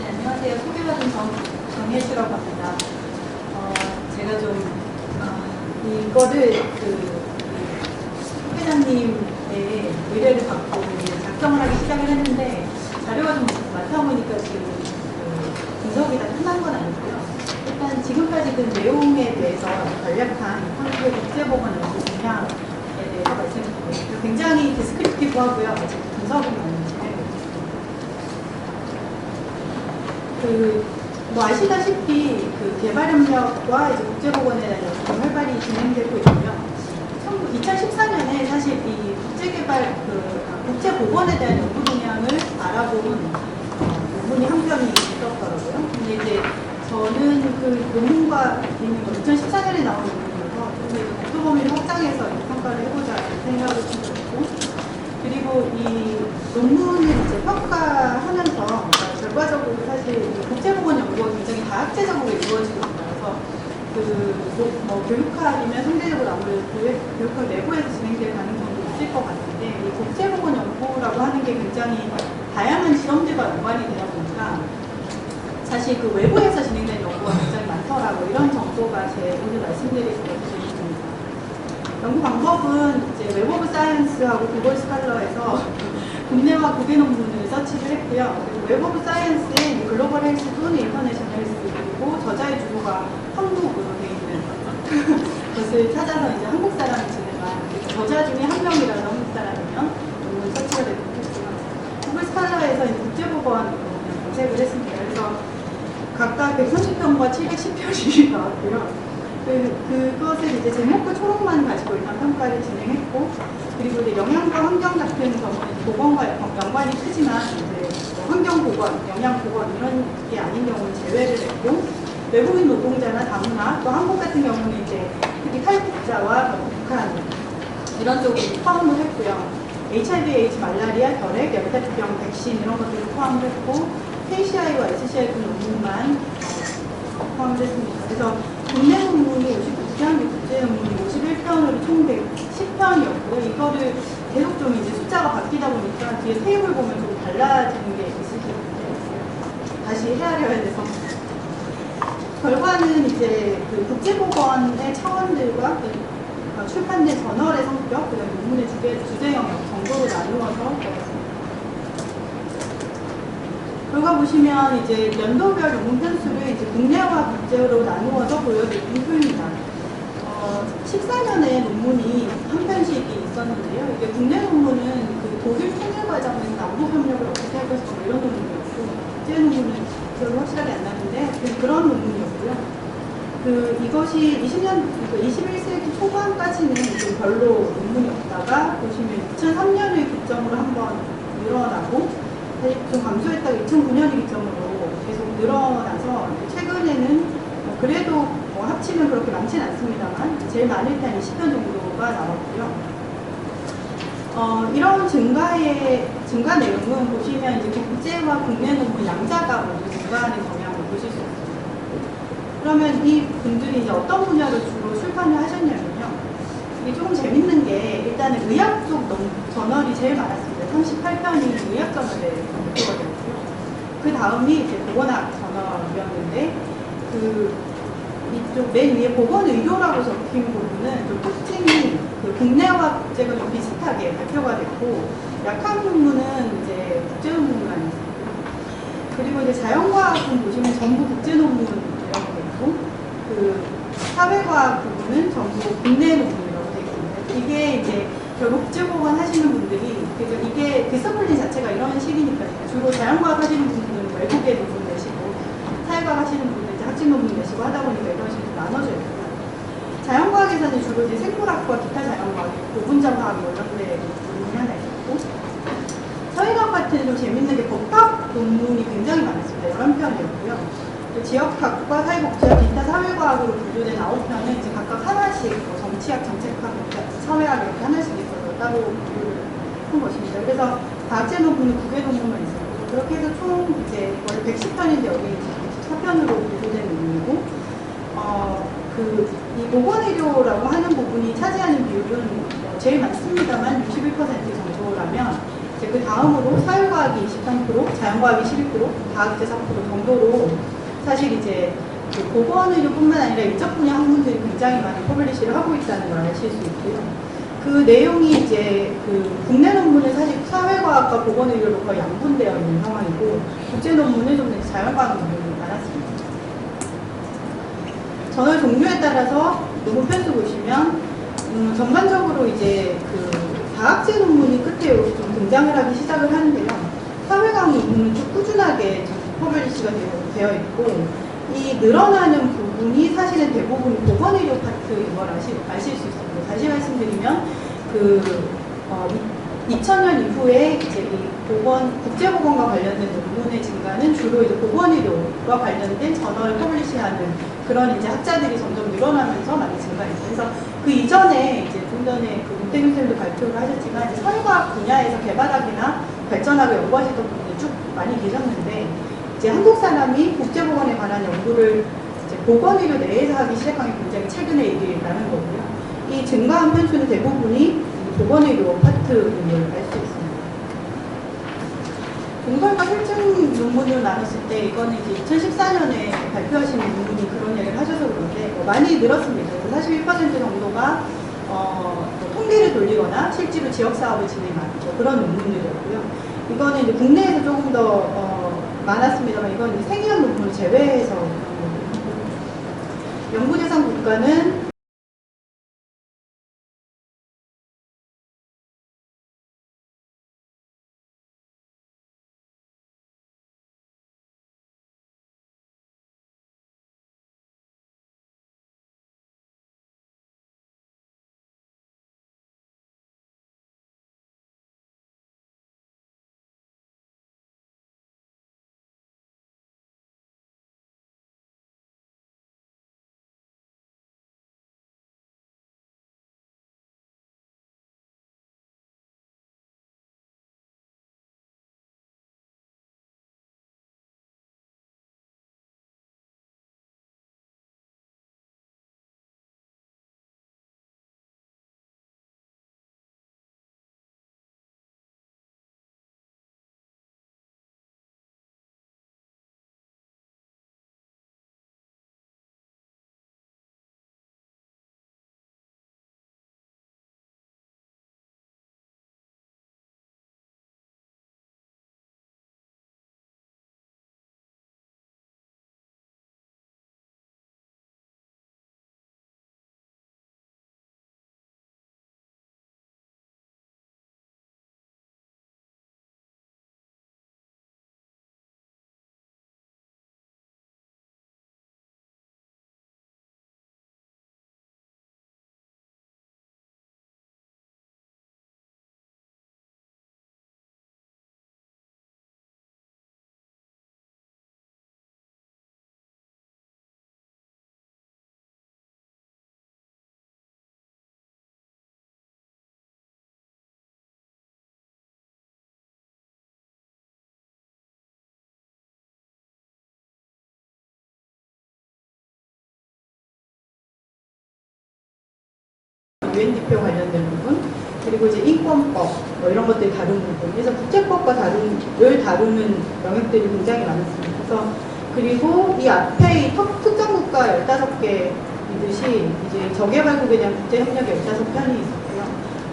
안녕하세요. 소개받은 정혜주라고 합니다. 제가 좀 이거를 회장님의 의뢰를 받고 작성을 하기 시작을 했는데 자료가 좀 많다 보니까 지금 분석이 다 끝난 건 아니고요. 일단 지금까지 그 내용에 대해서 간략한 한국의 국제보건 연구 분야에 대해서 말씀드리고 굉장히 디스크립티브하고요. 아직 분석이 많이 아시다시피 개발협력과 이제 국제보건에 대한 연구가 활발히 진행되고 있고요. 2014년에 사실 이 국제보건에 대한 연구 동향을 알아본 논문이 한 편이 있었더라고요. 근데 이제 저는 그 논문과 이미 2014년에 나온 논문이어서 독도 범위를 확장해서 평가를 해보자 생각을 했고, 그리고 이 논문을 이제 평가하면서 결과적으로 사실 국제보건 연구가 굉장히 다학제적으로 이루어지고 있어서 교육학이면 상대적으로 아무래도 교육학 내부에서 진행될 가능성도 있을 것 같은데 이 국제보건 연구라고 하는 게 굉장히 다양한 지점들과 연관이 되다 보니까 사실 외부에서 진행된 연구가 굉장히 많더라고요. 이런 정도가 제 오늘 말씀드릴 수 있습니다. 연구 방법은 이제 웹 오브 사이언스하고 구글 스칼러에서 두 개 논문을 서치를 했고요. 그리고 웹 오브 사이언스의 글로벌 헬스 또는 인터내셔널 헬스 그리고 저자의 주소가 한국으로 되어 있는 것을 찾아서 이제 한국 사람이 진행한 저자 중에 한 명이라도 한국 사람이면 논문 서치가 되도록 했고요. 구글 스칼라에서 이제 국제법원으로 검색을 했습니다. 그래서 각각 130편과 710편이 나왔고요. 그것을 이제 제목과 초록만 가지고 일단 평가를 진행했고, 그리고 이제 영양과 환경 같은 경우는 보건과 연관이 크지만 이제 환경 보건, 영양 보건 이런 게 아닌 경우는 제외를 했고, 외국인 노동자나 다문화, 또 한국 같은 경우는 이제 특히 탈북자와 북한 이런 쪽을 포함을 했고요. HIV/AIDS, 말라리아, 결핵, 열대병, 백신 이런 것들을 포함을 했고, KCI와 SCI 논문만 포함을 했습니다. 그래서 국내 논문이 59편, 국제 논문이 51편으로 총 110편이었고요. 이거를 계속 좀 이제 숫자가 바뀌다 보니까 뒤에 테이블 보면 좀 달라지는 게 있으실 텐데 다시 헤아려야 돼서 결과는 이제 그 국제보건의 차원들과 출판된 저널의 성격, 그다음에 논문의 주제 영역 정도로 나누어서 보았습니다. 결과 보시면 이제 연도별 논문 편수를 이제 국내와 국제로 나누어서 보여드린 표입니다. 14년에 논문이 한 편씩 있었는데요. 이게 국내 논문은 그 독일 통일 과정에서 남북 협력을 어떻게 할 것인가 이런 논문이었고, 국제 논문은 별로 확실하게 안 나는데 그런 논문이었고요. 이것이 21세기 초반까지는 좀 별로 논문이 없다가 보시면 2003년을 기점으로 한번 늘어나고 좀 감소했다가 2009년을 기점으로 계속 늘어나서 최근에는 그래도 합치면 그렇게 많지는 않습니다만 제일 많을 때 한 20편 정도가 나왔고요. 이런 증가 내용은 보시면 이제 국제와 국내 논문 양자가 모두 증가하는 경향을 보실 수 있습니다. 그러면 이 분들이 이제 어떤 분야로 주로 출판을 하셨냐면요. 이게 조금 재밌는 게 일단은 의학 쪽 저널이 제일 많았습니다. 38편이 의학 저널에 발표가 되었고요. 그 다음이 이제 보건학 저널이었는데 이쪽 맨 위에 보건의료라고 적힌 부분은 좀 특징이 국내와 국제가 좀 비슷하게 발표가 됐고, 약학 논문은 이제 국제 논문만 있었고요. 그리고 이제 자연과학은 보시면 전부 국제 논문이라고 되어 있고, 사회과학 부분은 전부 국내 논문이라고 되어 있습니다. 이게 이제 결국 국제보건 하시는 분들이, 그러니까 이게 디스플린 자체가 이런 식이니까 주로 자연과학 하시는 분들은 외국에 논문 내시고, 사회과학 하시는 분들은 이제 학직 논문 내시고 하다 보니까 이런 식으로 나눠져 있고요. 자연과학에서는 주로 이제 생물학과 기타 자연과학, 고분자과학 이런 데 논문이 하나 있었고, 사회과학 같은 좀 재밌는 게 법학 논문이 굉장히 많았습니다. 11편이었고요. 지역학과, 사회복지학, 기타 사회과학으로 분류된 9편은 이제 각각 하나씩 정치학, 정책학, 사회학 이렇게 하나씩 있어서 따로 분류를 한 것입니다. 그래서 과학제 논문은 9개 논문만 있었고, 그렇게 해서 총 이제 원래 110편인데 여기 114편으로 분류된 논문이고, 이 보건의료라고 하는 부분이 차지하는 비율은 제일 많습니다만 61% 정도라면, 이제 그 다음으로 사회과학이 23%, 자연과학이 12%, 과학제 4% 정도로 사실 이제 보건의료뿐만 아니라 인적 분야 학문들이 굉장히 많은 퍼블리시를 하고 있다는 걸 아실 수 있고요. 그 내용이 이제 국내 논문은 사실 사회과학과 보건의료로 거의 양분되어 있는 상황이고, 국제 논문은 좀 자연과학 논문이 많았습니다. 저널 종류에 따라서 논문 편수 보시면 전반적으로 이제 과학제 논문이 끝에 좀 등장을 하기 시작을 하는데요. 사회과학 논문은 좀 꾸준하게 퍼블리시가 되어 있고, 이 늘어나는 부분이 사실은 대부분 보건의료 파트인 걸 아실 수 있습니다. 다시 말씀드리면 2000년 이후에 이제 이 국제보건과 관련된 논문의 증가는 주로 이제 보건의료와 관련된 저널을 퍼블리시하는 그런 이제 학자들이 점점 늘어나면서 많이 증가했어요. 그래서 그 이전에 이제 좀 전에 문태균 선생님도 발표를 하셨지만 이제 사회과학 분야에서 개발하기나 발전하고 연구하시던 분들이 쭉 많이 계셨는데, 이제 한국 사람이 국제보건에 관한 연구를 이제 보건의료 내에서 하기 시작한 게 굉장히 최근의 일이라는 거고요. 이 증가한 편수는 대부분이 보건의료 파트인 걸 알 수 있습니다. 공설과 실증 논문을 나눴을 때 이거는 이제 2014년에 발표하신 논문이 그런 얘기를 하셔서 그런데 많이 늘었습니다. 41% 정도가 통계를 돌리거나 실제로 지역사업을 진행한 그런 논문들이었고요. 이거는 이제 국내에서 조금 더 많았습니다만 이건 이제 생이형 논문을 제외해서 연구 대상 국가는 UNDP와 관련된 부분, 그리고 이제 인권법 뭐 이런 것들이 다른 부분, 그래서 국제법과 다루는 영역들이 굉장히 많았습니다. 그래서 그리고 이 앞에 이 특정 국가 15개이듯이 이제 저개발국에 대한 국제협력 15편이 있었고요.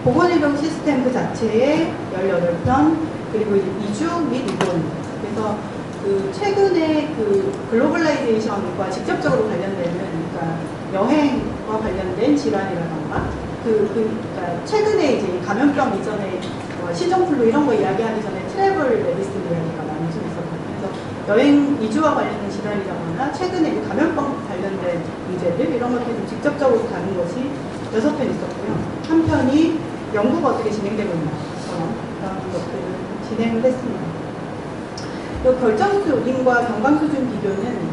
보건의료 시스템 그 자체에 18편, 그리고 이제 이주 및 이동. 그래서 그 최근에 그 글로벌라이제이션과 직접적으로 관련되는, 그러니까 여행과 관련된 질환이라던가 그러니까 최근에 이제 감염병 이전에 시종플루 이런 거 이야기하기 전에 트래블 메디슨 이야기가 많이 좀 있었거든요. 그래서 여행 이주와 관련된 질환이라거나 최근에 감염병 관련된 문제들 이런 것들이 좀 직접적으로 다룬 것이 6편 있었고요. 한 편이 연구가 어떻게 진행되고 있나 그런 것들을 진행을 했습니다. 이 결정 수준과 경강 수준 비교는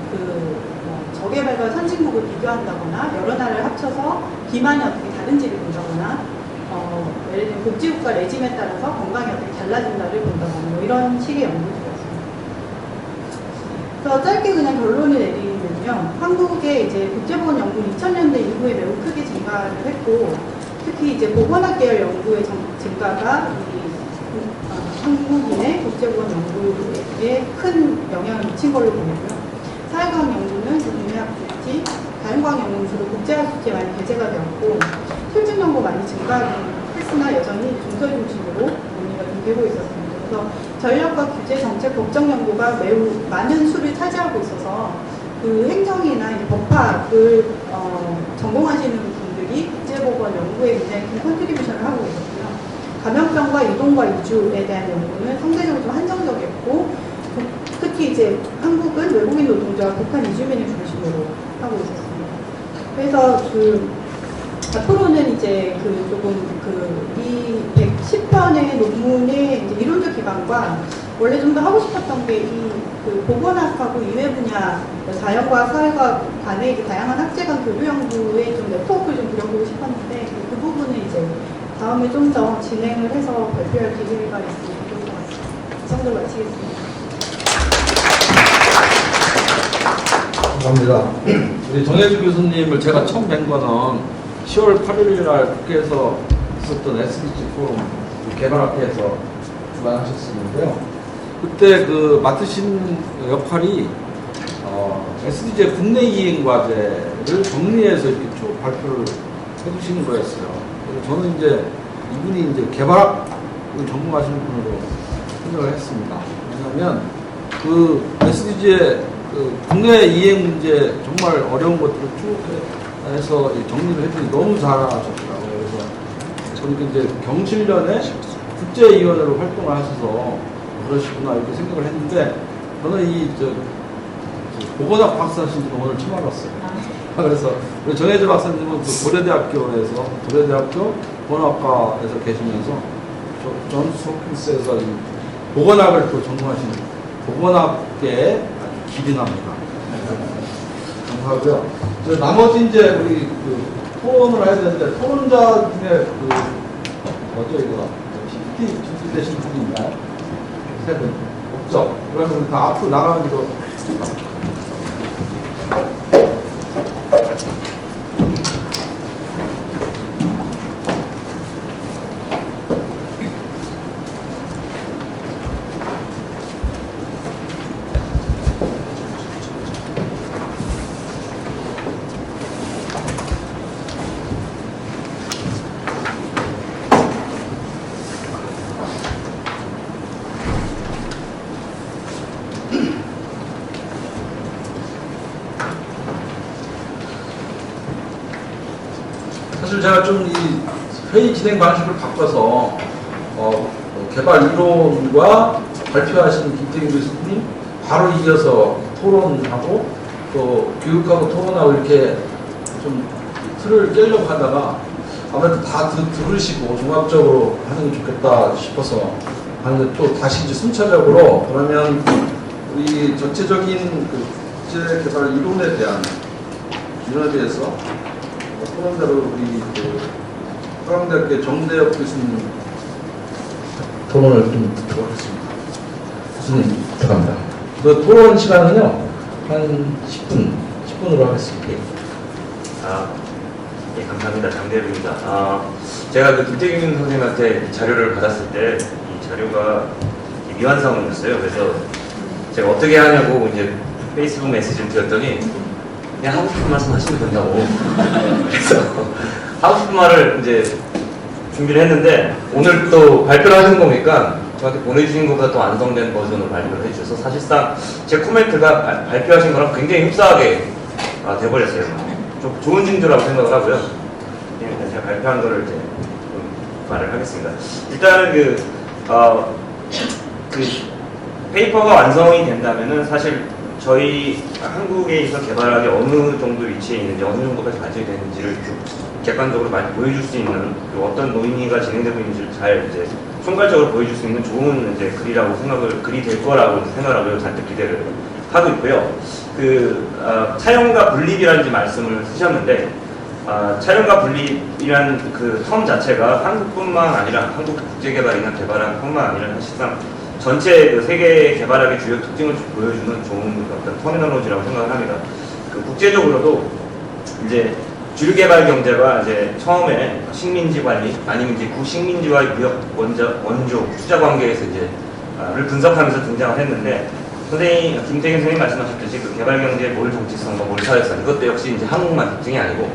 저개발과 선진국을 비교한다거나 여러 나라를 합쳐서 비만이 어떻게 다른지를 본다거나 예를 들면 복지국가 레짐에 따라서 건강이 어떻게 달라진다를 본다거나 뭐 이런 식의 연구들이었습니다. 그래서 짧게 그냥 결론을 내리면요. 한국의 이제 국제보건 연구는 2000년대 이후에 매우 크게 증가를 했고 특히 이제 보건학 계열 연구의 증가가 한국인의 국제보건 연구에 큰 영향을 미친 걸로 보이고요. 사회과학 연구는 국내학술지, 자연과학 연구는 주로 국제학술지에 많이 배제가 되었고 실증 연구 많이 증가했으나 여전히 중설 중심으로 논의가 좀 되고 있었습니다. 그래서 전략과 규제 정책 법정 연구가 매우 많은 수를 차지하고 있어서 그 행정이나 법학을 전공하시는 분들이 국제보건 연구에 굉장히 큰 컨트리뷰션을 하고 있었고요. 감염병과 이동과 이주에 대한 연구는 상대적으로 좀 한정적이었고 특히 이제 한국은 외국인 노동자와 북한 이주민을 중심으로 하고 있었습니다. 그래서 앞으로는 이제 이 110편의 논문의 이제 이론적 기반과 원래 좀 더 하고 싶었던 게 보건학하고 이외 분야 자연과학, 사회과학 간의 이제 다양한 학제 간 교류 연구의 좀 네트워크를 좀 그려보고 싶었는데 그 부분은 이제 다음에 좀 더 진행을 해서 발표할 기회가 있으면 좋을 것 같습니다. 이 정도로 마치겠습니다. 감사합니다. 우리 정혜주 교수님을 제가 처음 뵌 거는 10월 8일 날 국회에서 있었던 SDG 포럼 개발학회에서 주관하셨었는데요. 그때 그 맡으신 역할이 SDG의 국내 이행 과제를 정리해서 이렇게 쭉 발표를 해주시는 거였어요. 그래서 저는 이제 이분이 이제 개발학을 전공하시는 분으로 생각을 했습니다. 왜냐하면 그 SDG의 그 국내 이행 문제 정말 어려운 것들을 쭉 해서 정리를 해주니 너무 잘하셨더라고요. 그래서 저는 이제 경실련의 국제위원으로 활동을 하셔서 그러시구나 이렇게 생각을 했는데 저는 보건학 박사신 지는 오늘 처음 알았어요. 그래서 우리 정혜주 박사님은 그 고려대학교 보건학과에서 계시면서 존스 홉킨스에서 이 보건학을 또 전공하신 보건학계에 아주 기린합니다. 감사하고요. 나머지 이제 우리 그 토론을 해야 되는데 토론자 중에 그 뭐죠 이거 PPT 준비되신 분이 있나요? 세 분 없죠? 그러면 다 앞으로 나가는 기로. 사실 제가 좀 이 회의 진행 방식을 바꿔서 개발 이론과 발표하시는 김태균 교수님 바로 이어서 토론하고 또 교육하고 토론하고 이렇게 좀 틀을 깨려고 하다가 아무래도 다 들으시고 종합적으로 하는 게 좋겠다 싶어서 하는데 또 다시 이제 순차적으로 그러면 우리 전체적인 그 국제 개발 이론에 대해서 토론대로 우리 서강대학교 정대엽 교수님 토론을 좀 듣도록 하겠습니다. 교수님 부탁합니다. 그 토론 시간은요 한 10분으로 하겠습니다. 예, 감사합니다. 장대엽입니다. 제가 그 김태균 선생님한테 이 자료를 받았을 때 이 자료가 미완성이었어요. 그래서 제가 어떻게 하냐고 이제 페이스북 메시지를 드렸더니 그냥 하고 싶은 말씀 하시면 된다고. 그래서 하고 싶은 말을 이제 준비를 했는데 오늘 또 발표를 하는 거니까 저한테 보내주신 것보다 더 완성된 버전으로 발표를 해주셔서 사실상 제 코멘트가 발표하신 거랑 굉장히 흡사하게 돼버렸어요. 좀 좋은 징조라고 생각을 하고요. 제가 발표한 거를 이제 좀 말을 하겠습니다. 일단은 그 페이퍼가 완성이 된다면은 사실 저희 한국에 있어 개발하기 어느 정도 위치에 있는지 어느 정도까지 발전이 되는지를 객관적으로 많이 보여줄 수 있는 어떤 논의가 진행되고 있는지를 잘 이제 총괄적으로 보여줄 수 있는 좋은 이제 글이 될 거라고 생각하고요. 잔뜩 기대를 하고 있고요. 차용과 분립이라는 말씀을 쓰셨는데 차용과 분립이라는 그 텀 자체가 한국뿐만 아니라 한국 국제개발이나 개발뿐만 아니라 사실상 전체 그 세계 개발학의 주요 특징을 보여주는 좋은 어떤 터미널로지라고 생각을 합니다. 그 국제적으로도 이제 주류 개발 경제가 이제 처음에 식민지 관리 아니면 이제 구식민지와 무역 원조 투자 관계에서 를 분석하면서 등장을 했는데 김태균 선생님 말씀하셨듯이 그 개발 경제의 몰 정치성과 몰 사회성 이것도 역시 이제 한국만 특징이 아니고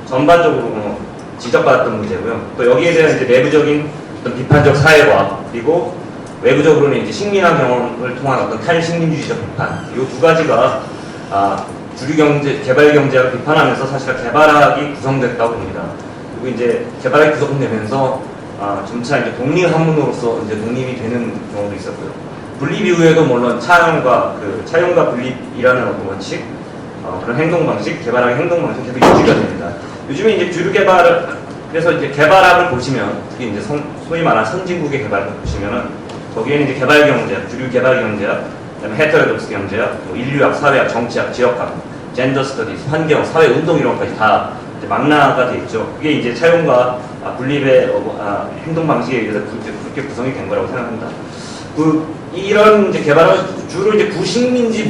전반적으로 지적받았던 문제고요. 또 여기에 대한 이제 내부적인 어떤 비판적 사회과 그리고 외부적으로는 이제 식민화 경험을 통한 어떤 탈식민주의적 비판 이 두 가지가 주류 경제, 개발 경제를 비판하면서 사실 개발학이 구성됐다고 봅니다. 그리고 이제 개발학이 구성되면서 점차 이제 독립 학문으로서 이제 독립이 되는 경우도 있었고요. 분립 이후에도 물론 차용과 분립이라는 어떤 원칙, 그런 행동 방식, 개발학의 행동 방식 계속 유지가 됩니다. 요즘에 이제 주류 개발을 그래서 이제 개발학을 보시면 특히 이제 소위 말하는 선진국의 개발을 보시면은 거기에는 이제 개발 경제학, 주류 개발 경제학, 그다음에 헤테로독스 경제학, 인류학, 사회학, 정치학, 지역학, 젠더 스터디스, 환경, 사회 운동 이런까지 다 이제 망라가 돼 있죠. 그게 이제 차용과 분립의 행동 방식에 의해서 그렇게 구성이 된 거라고 생각합니다. 이런 이제 개발은 주로 이제 구식민지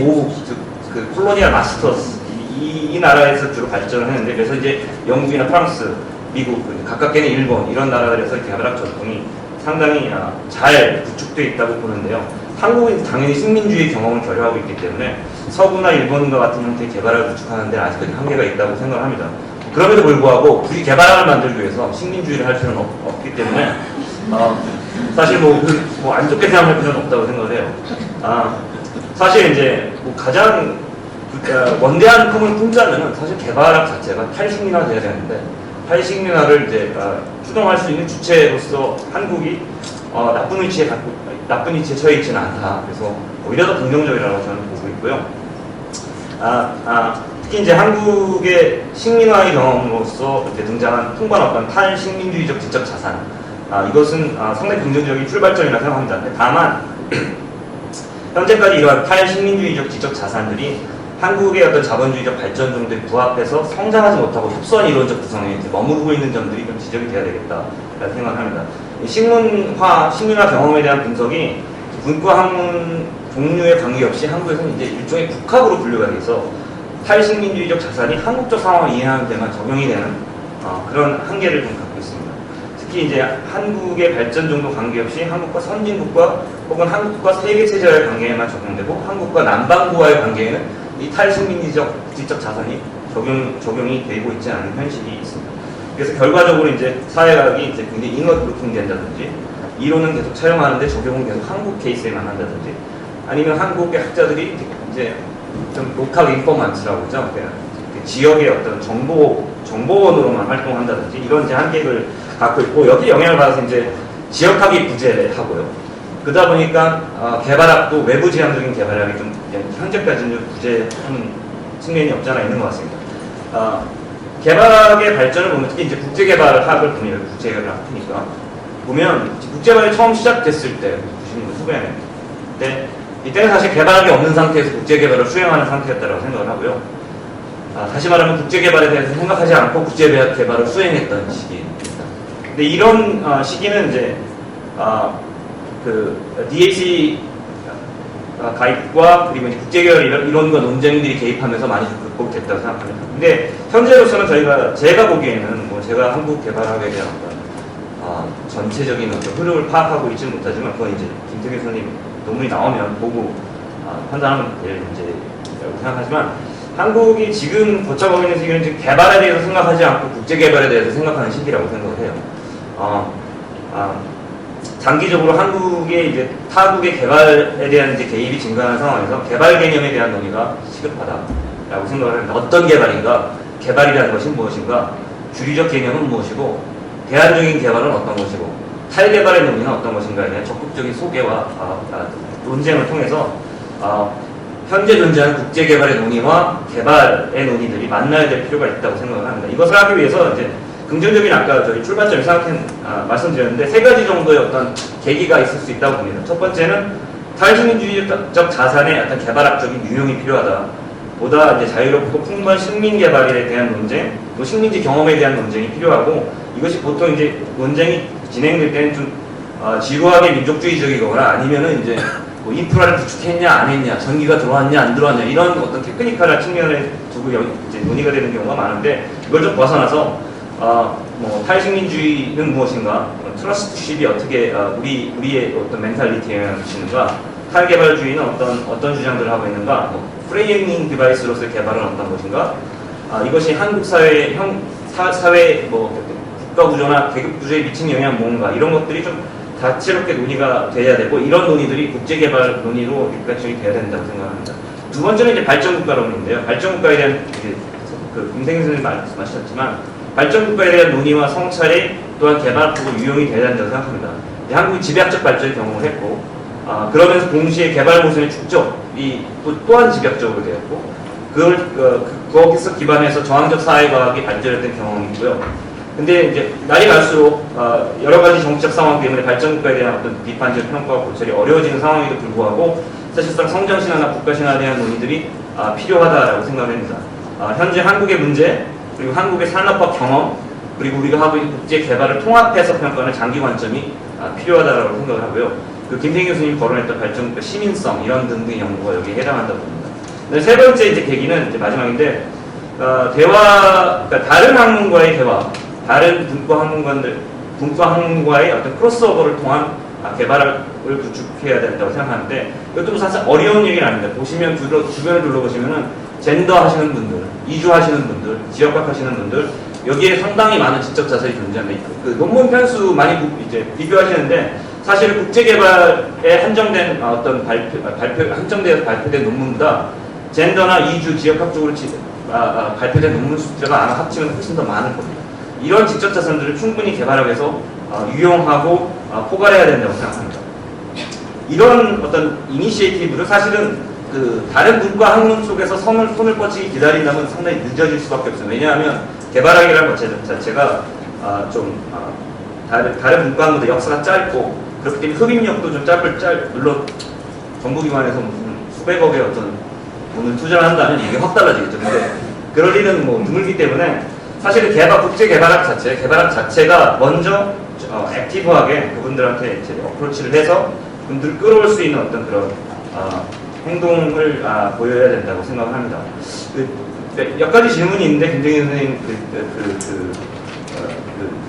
그 콜로니얼 마스터스 이 나라에서 주로 발전을 했는데 그래서 이제 영국이나 프랑스, 미국, 가깝게는 일본 이런 나라들에서 개발학 전통이 상당히 잘 구축되어 있다고 보는데요. 한국은 당연히 식민주의 경험을 결여하고 있기 때문에 서구나 일본과 같은 형태의 개발학을 구축하는 데 아직까지 한계가 있다고 생각합니다. 그럼에도 불구하고 굳이 개발학을 만들기 위해서 식민주의를 할 필요는 없기 때문에 사실 뭐 안 좋게 생각할 필요는 없다고 생각을 해요. 사실 이제 뭐 가장 원대한 꿈을 꿈자면은 사실 개발학 자체가 탈식민화 돼야 되는데 탈식민화를 이제 추동할 수 있는 주체로서 한국이 나쁜 위치에 처해 있지는 않다. 그래서 오히려 더 긍정적이라고 저는 보고 있고요. 특히 이제 한국의 식민화의 경험으로서 이제 등장한 풍부한 어떤 탈식민주의적 지적 자산, 이것은 상당히 긍정적인 출발점이라고 생각합니다. 다만 현재까지 이러한 탈식민주의적 지적 자산들이 한국의 어떤 자본주의적 발전 정도에 부합해서 성장하지 못하고 협소한 이론적 구성에 머무르고 있는 점들이 좀 지적이 돼야 되겠다라고 생각합니다. 식민화 경험에 대한 분석이 문과 학문 종류에 관계없이 한국에서는 이제 일종의 국학으로 분류가 돼서 탈식민주의적 자산이 한국적 상황을 이해하는 데만 적용이 되는 그런 한계를 좀 갖고 있습니다. 특히 이제 한국의 발전 정도 관계없이 한국과 선진국과 혹은 한국과 세계체제와의 관계에만 적용되고 한국과 남반구와의 관계에는 이 탈식민주적 지적 자산이 적용이 되고 있지 않은 현실이 있습니다. 그래서 결과적으로 이제 사회학이 이제 굉장히 인원 루팅된다든지 이론은 계속 차용하는데 적용은 계속 한국 케이스에만 한다든지 아니면 한국의 학자들이 이제 좀 로컬 인포먼트라고 하죠. 지역의 어떤 정보원으로만 활동한다든지 이런 이제 한계를 갖고 있고 여기 영향을 받아서 이제 지역학이 부재하고요. 그러다 보니까 개발학도 외부 지향적인 개발학이 좀 현재까지는 좀 부재하는 측면이 없지 않아 있는 것 같습니다. 개발학의 발전을 보면 특히 이제 국제개발학을 보면 국제개발학이니까 보면 국제개발이 처음 시작됐을 때 90년대 후반에 이때는 사실 개발학이 없는 상태에서 국제개발을 수행하는 상태였다고 생각을 하고요. 다시 말하면 국제개발에 대해서 생각하지 않고 국제개발을 수행했던 시기입니다. 근데 이런 시기는 이제 DH 가입과 그리고 이제 국제개발 이론과 논쟁들이 개입하면서 많이 극복됐다고 생각합니다. 근데 현재로서는 제가 보기에는 제가 한국 개발학에 대한 전체적인 어떤 흐름을 파악하고 있지는 못하지만 그건 이제 김태규 선생님 논문이 나오면 보고 판단하면 될 문제라고 생각하지만 한국이 지금 거쳐가고 있는 시기는 지금 개발에 대해서 생각하지 않고 국제개발에 대해서 생각하는 시기라고 생각을 해요. 장기적으로 한국의 이제 타국의 개발에 대한 이제 개입이 증가하는 상황에서 개발 개념에 대한 논의가 시급하다라고 생각을 합니다. 어떤 개발인가? 개발이라는 것이 무엇인가? 주류적 개념은 무엇이고 대안적인 개발은 어떤 것이고 탈개발의 논의는 어떤 것인가에 대한 적극적인 소개와 논쟁을 통해서 현재 존재하는 국제개발의 논의와 개발의 논의들이 만나야 될 필요가 있다고 생각을 합니다. 이것을 하기 위해서 이제 긍정적인 아까 저희 출발점에 말씀드렸는데 세 가지 정도의 어떤 계기가 있을 수 있다고 봅니다. 첫 번째는 탈식민주의적 자산의 어떤 개발학적인 유형이 필요하다. 보다 이제 자유롭고 풍부한 식민 개발에 대한 논쟁, 또 식민지 경험에 대한 논쟁이 필요하고 이것이 보통 이제 논쟁이 진행될 때는 좀 지루하게 민족주의적이거나 아니면은 이제 뭐 인프라를 구축했냐 안 했냐, 전기가 들어왔냐 안 들어왔냐 이런 어떤 테크니컬한 측면에 두고 이제 논의가 되는 경우가 많은데 이걸 좀 벗어나서 뭐 탈식민주의는 무엇인가, 트러스트십이 어떻게 우리의 어떤 멘탈리티에 영향을 미치는가, 탈개발주의는 어떤 주장들을 하고 있는가, 프레이밍 디바이스로서의 개발은 어떤 것인가, 이것이 한국 사회 국가 구조나 계급 구조에 미친 영향은 뭔가 이런 것들이 좀 다채롭게 논의가 돼야 되고 이런 논의들이 국제개발 논의로 입각적이 돼야 된다고 생각합니다. 두 번째는 이제 발전국가론인데요. 발전국가에 대한 김생현 선생님 말씀하셨지만 발전국가에 대한 논의와 성찰이 또한 개발학적으로 유용이 돼야 된다고 생각합니다. 한국이 집약적 발전을 경험을 했고 그러면서 동시에 개발 모순의 축적이 또한 집약적으로 되었고 거기서 기반해서 저항적 사회과학이 발전했던 경험이 있고요. 근데 이제 날이 갈수록 여러 가지 정치적 상황 때문에 발전국가에 대한 어떤 비판적 평가와 고찰이 어려워지는 상황에도 불구하고 사실상 성장신화나 국가신화에 대한 논의들이 필요하다라고 생각을 합니다. 현재 한국의 문제, 그리고 한국의 산업화 경험, 그리고 우리가 하고 있는 국제 개발을 통합해서 평가하는 장기 관점이 필요하다라고 생각을 하고요. 김태경 교수님이 거론했던 발전국가 시민성 이런 등등의 연구가 여기에 해당한다고 봅니다. 세 번째 이제 계기는 이제 마지막인데 그러니까 다른 학문과의 대화, 다른 분과 학문과의 어떤 크로스오버를 통한 개발을 구축해야 된다고 생각하는데 이것도 사실 어려운 얘기는 아닙니다. 보시면 주변을 둘러보시면은 젠더 하시는 분들, 이주 하시는 분들, 지역학 하시는 분들 여기에 상당히 많은 지적 자산이 존재합니다. 논문 편수 많이 이제 비교하시는데 사실 국제개발에 한정된 어떤 한정되어서 발표된 논문보다 젠더나 이주 지역학적으로 발표된 논문 숫자가 아마 합치면 훨씬 더 많을 겁니다. 이런 지적 자산들을 충분히 개발하기 위해서 유용하고 포괄해야 된다고 생각합니다. 이런 어떤 이니시에이티브를 사실은 그 다른 문과 학문 속에서 손을 뻗치기 기다린다면 상당히 늦어질 수밖에 없어요. 왜냐하면 개발학이라는 것 자체가 다른 문과 학문보다 역사가 짧고 그렇기 때문에 흡입력도 좀 물론 정부기관에서 무슨 수백억의 어떤 돈을 투자를 한다면 이게 확 달라지겠죠. 근데 그럴 일은 뭐 드물기 때문에 사실은 국제개발학 자체가 먼저 액티브하게 그분들한테 이제 어프로치를 해서 그분들을 끌어올 수 있는 어떤 그런 행동을 보여야 된다고 생각을 합니다. 몇 가지 질문이 있는데 김정인 선생님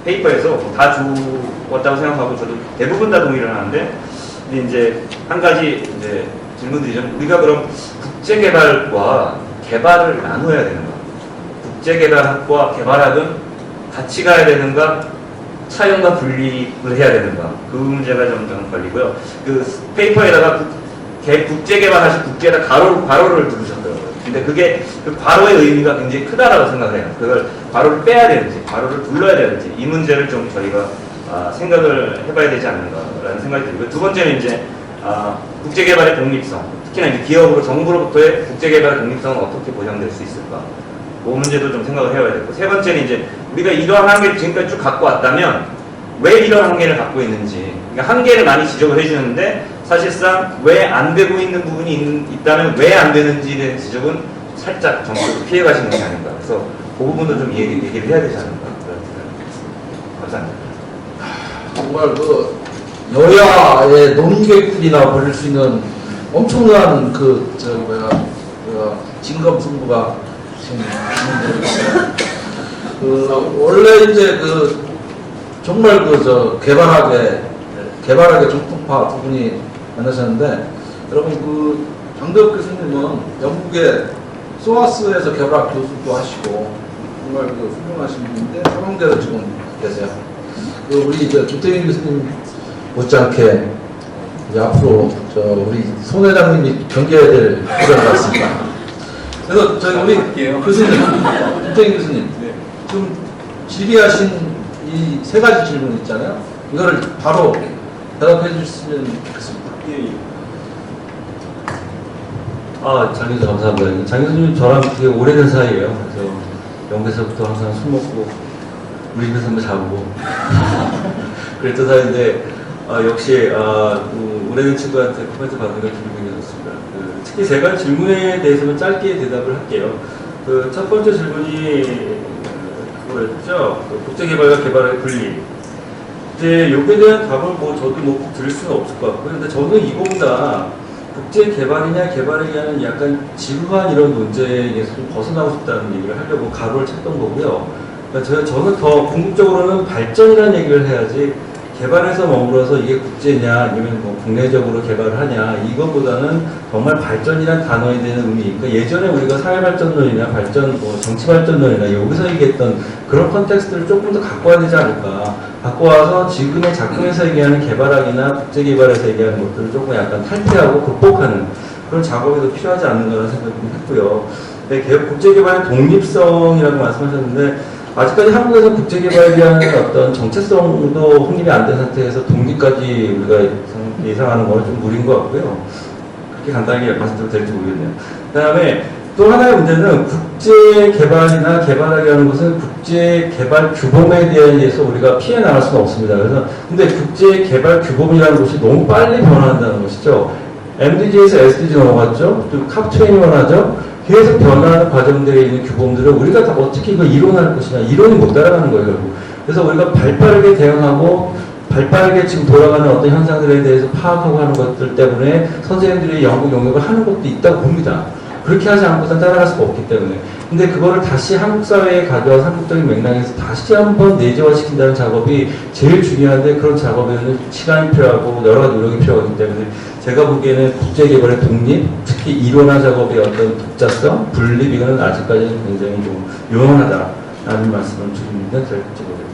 페이퍼에서 다 좋았다고 생각하고 저도 대부분 다 동의를 하는데 이제 한 가지 이제 질문드리자면 우리가 그럼 국제개발과 개발을 나눠야 되는가? 국제개발학과 개발학은 같이 가야 되는가? 차용과 분립을 해야 되는가? 그 문제가 좀 걸리고요. 그 페이퍼에다가 국제개발하실 국제에다 괄호를 두르셨더라고요. 근데 그게 그 괄호의 의미가 굉장히 크다라고 생각을 해요. 그걸 괄호를 빼야 되는지, 괄호를 둘러야 되는지 이 문제를 좀 저희가 생각을 해봐야 되지 않는가라는 생각이 들고요. 두 번째는 이제 국제개발의 독립성, 특히나 이제 기업으로 정부로부터의 국제개발의 독립성은 어떻게 보장될 수 있을까? 그 문제도 좀 생각을 해야 되고, 세 번째는 이제 우리가 이러한 한계를 지금까지 쭉 갖고 왔다면 왜 이런 한계를 갖고 있는지, 그러니까 한계를 많이 지적을 해주는데 사실상 왜 안 되고 있는 부분이 있다면 왜 안 되는지에 대한 지적은 살짝 정책으로 피해가시는 게 아닌가. 그래서 그 부분도 좀 얘기를 해야 되지 않을까. 감사합니다. 정말 그 여야의 논객들이나 벌일 수 있는 엄청난 진검승부가 지금 원래 이제 정말 개발학의 정통파 두 분이 만나셨는데, 여러분 장대욱 교수님은 영국의 소아스에서 개발학 교수도 하시고 정말 훌륭하신 분인데 서강대에서 지금 계세요. 우리 김태균 교수님 못지않게 이제 앞으로 우리 손 회장님이 경계해야 될 필요가 같습니다. 그래서 우리 교수님, 김태균 교수님, 지금 질의하신 이 세 가지 질문 있잖아요. 이거를 바로 대답해 주시면 좋겠습니다. 장 교수 감사합니다. 장 교수님 저랑 되게 오래된 사이예요. 그래서 영국에서부터 항상 술 먹고 우리 집에서 한번 자고 그랬던 사이인데 역시 오래된 친구한테 코멘트 받는 걸 굉장히 좋습니다. 특히 세 가지 질문에 대해서는 짧게 대답을 할게요. 첫 번째 질문이 그거였죠. 국제개발과 개발의 분리. 이제 여기에 대한 답을 저도 꼭 드릴 수는 없을 것 같고요. 근데 저는 이거보다 국제개발이냐 개발이냐는 약간 지루한 이런 논쟁에서 좀 벗어나고 싶다는 얘기를 하려고 가로를 찾던 거고요. 그러니까 저는 더 궁극적으로는 발전이라는 얘기를 해야지 개발에서 머물러서 이게 국제냐 아니면 국내적으로 개발을 하냐 이것보다는 정말 발전이란 단어에 대한 의미. 그러니까 예전에 우리가 사회발전론이나 정치발전론이나 여기서 얘기했던 그런 컨텍스트를 조금 더 갖고 와야 되지 않을까. 갖고 와서 지금의 작품에서 얘기하는 개발학이나 국제개발에서 얘기하는 것들을 조금 약간 탈피하고 극복하는 그런 작업이 더 필요하지 않는가라는 생각을 했고요. 네, 국제개발의 독립성이라고 말씀하셨는데 아직까지 한국에서 국제개발에 대한 어떤 정체성도 확립이 안 된 상태에서 독립까지 우리가 예상하는 건 좀 무리인 것 같고요. 그렇게 간단하게 말씀드려도 될지 모르겠네요. 그 다음에 또 하나의 문제는 국제개발이나 개발하려는 것은 국제개발 규범에 대해서 우리가 피해 나갈 수는 없습니다. 그래서 근데 국제개발 규범이라는 것이 너무 빨리 변화한다는 것이죠. MDG에서 SDG 넘어갔죠. 또 캅21 하죠. 계속 변화하는 과정들에 있는 규범들을 우리가 다 어떻게 이걸 이론할 것이냐, 이론이 못 따라가는 거예요, 결국. 그래서 우리가 발빠르게 대응하고 발빠르게 지금 돌아가는 어떤 현상들에 대해서 파악하고 하는 것들 때문에 선생님들이 연구 용역을 하는 것도 있다고 봅니다. 그렇게 하지 않고선 따라갈 수가 없기 때문에. 근데 그거를 다시 한국 사회에 가져와서 한국적인 맥락에서 다시 한번 내재화시킨다는 작업이 제일 중요한데, 그런 작업에는 시간이 필요하고 여러 가지 노력이 필요하기 때문에 제가 보기에는 국제개발의 독립, 특히 이론화 작업의 어떤 독자성, 분립, 이거는 아직까지는 굉장히 좀 요원하다라는 말씀을 드리는데 될지 모르겠습니다.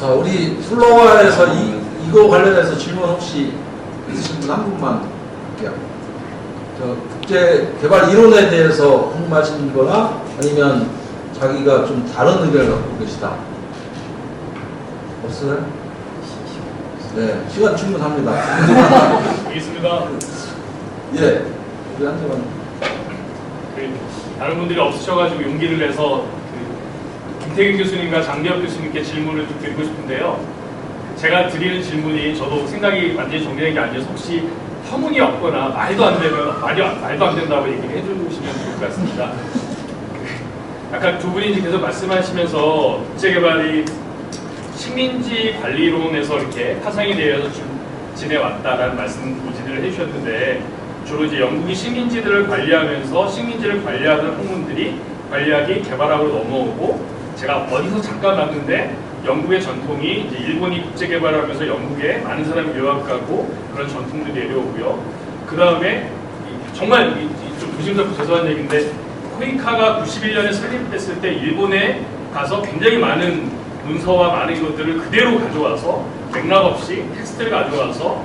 자, 우리 플로어에서 이거 관련해서 질문 혹시 있으신 분 한 분만 할게요. 저 국제 개발 이론에 대해서 궁금하신 거나 아니면 자기가 좀 다른 의견을 갖고 계시다. 없어요? 네, 시간 충분합니다. 알겠습니다. 예, 우리 한테만. 다른 분들이 없으셔가지고 용기를 내서 김태균 교수님과 장대엽 교수님께 질문을 좀 드리고 싶은데요. 제가 드리는 질문이 저도 생각이 완전히 정리된 게 아니어서 혹시 터무니없거나 말도 안 되면 말도 안 된다고 얘기를 해주시면 좋을 것 같습니다. 아까 두 분이 계속 말씀하시면서 국제개발이 식민지 관리론에서 이렇게 파생이 되어서 지내왔다라는 말씀을 해주셨는데 주로 이제 영국이 식민지들을 관리하면서 식민지를 관리하던 학문들이 관리하기 개발학으로 넘어오고 제가 어디서 잠깐 봤는데 영국의 전통이 이제 일본이 국제개발하면서 영국에 많은 사람이 유학 가고 그런 전통들이 내려오고요. 그 다음에 정말 좀 조심스럽고 죄송한 얘기인데 코이카가 91년에 설립됐을 때 일본에 가서 굉장히 많은 문서와 많은 것들을 그대로 가져와서 맥락 없이 텍스트를 가져와서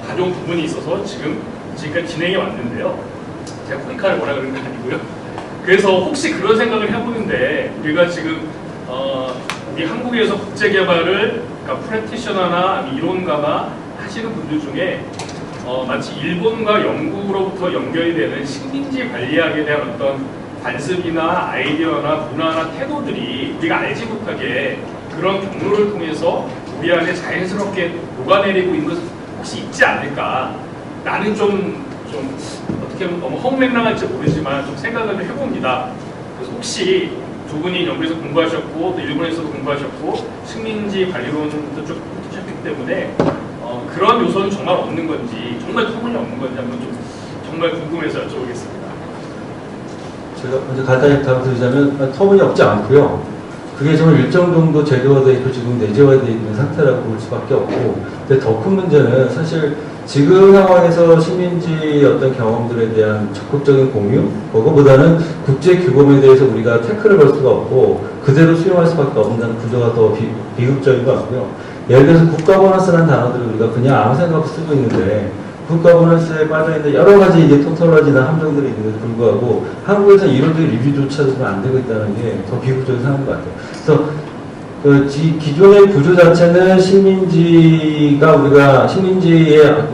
가져온 부분이 있어서 지금까지 진행해 왔는데요. 제가 코이카를 뭐라 그런 건 아니고요. 그래서 혹시 그런 생각을 해보는데 우리가 지금 우리 한국에서 국제개발을 그러니까 프랙티셔너나 이론가나 하시는 분들 중에 마치 일본과 영국으로부터 연결이 되는 식민지 관리학에 대한 어떤 관습이나 아이디어나 문화나 태도들이 우리가 알지 못하게 그런 경로를 통해서 우리 안에 자연스럽게 녹아내리고 있는 것 혹시 있지 않을까? 나는 좀 어떻게 보면 너무 헛맥락할지 모르지만 좀 생각을 해봅니다. 그래서 혹시 두 분이 영국에서 공부하셨고 또 일본에서도 공부하셨고 식민지 관리론도 쭉 하셨기 때문에 그런 요소는 정말 없는 건지 정말 터무니없는 건지 한번 좀 정말 궁금해서 여쭤보겠습니다. 제가 먼저 간단히 답을 드리자면 터무니없지 않고요. 그게 좀 일정 정도 제도화되어 있고 지금 내재화되어 있는 상태라고 볼 수밖에 없고, 근데 더 큰 문제는 사실 지금 상황에서 식민지 어떤 경험들에 대한 적극적인 공유, 그거보다는 국제 규범에 대해서 우리가 태클을 걸 수가 없고 그대로 수용할 수밖에 없는 구조가 더 비극적인 것 같고요. 예를 들어서 국가버넌스라는 단어들을 우리가 그냥 아무 생각 없이 쓰고 있는데 국가버넌스에 빠져있는 여러 가지 이제 토탈러지나 함정들이 있는데도 불구하고 한국에서 이론적 리뷰조차도 좀 안 되고 있다는 게 더 비극적인 상황인 것 같아요. 그래서 기존의 구조 자체는 식민지가 우리가 식민지의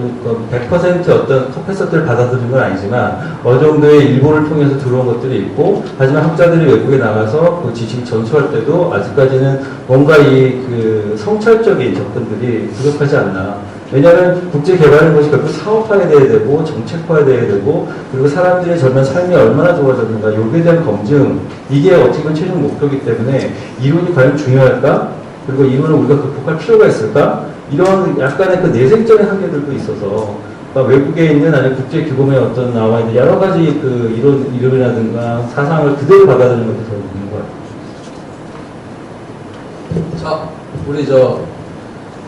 100% 어떤 커패서트를 받아들이는 건 아니지만 어느 정도의 일본을 통해서 들어온 것들이 있고, 하지만 학자들이 외국에 나가서 그 지식을 전수할 때도 아직까지는 뭔가 그 성찰적인 접근들이 부족하지 않나. 왜냐하면 국제개발인 것이 결국 사업화해야 되고 정책화해야 되고, 그리고 사람들의 젊은 삶이 얼마나 좋아졌는가 여기에 대한 검증, 이게 어떻게 보면 최종 목표이기 때문에 이론이 과연 중요할까? 그리고 이론을 우리가 극복할 필요가 있을까? 이런 약간의 그 내생적인 한계들도 있어서 그러니까 외국에 있는 아니면 국제규범에 어떤 나와 있는 여러 가지 그 이론이라든가 사상을 그대로 받아들이는 것도 더 있는 것 같아요. 자, 우리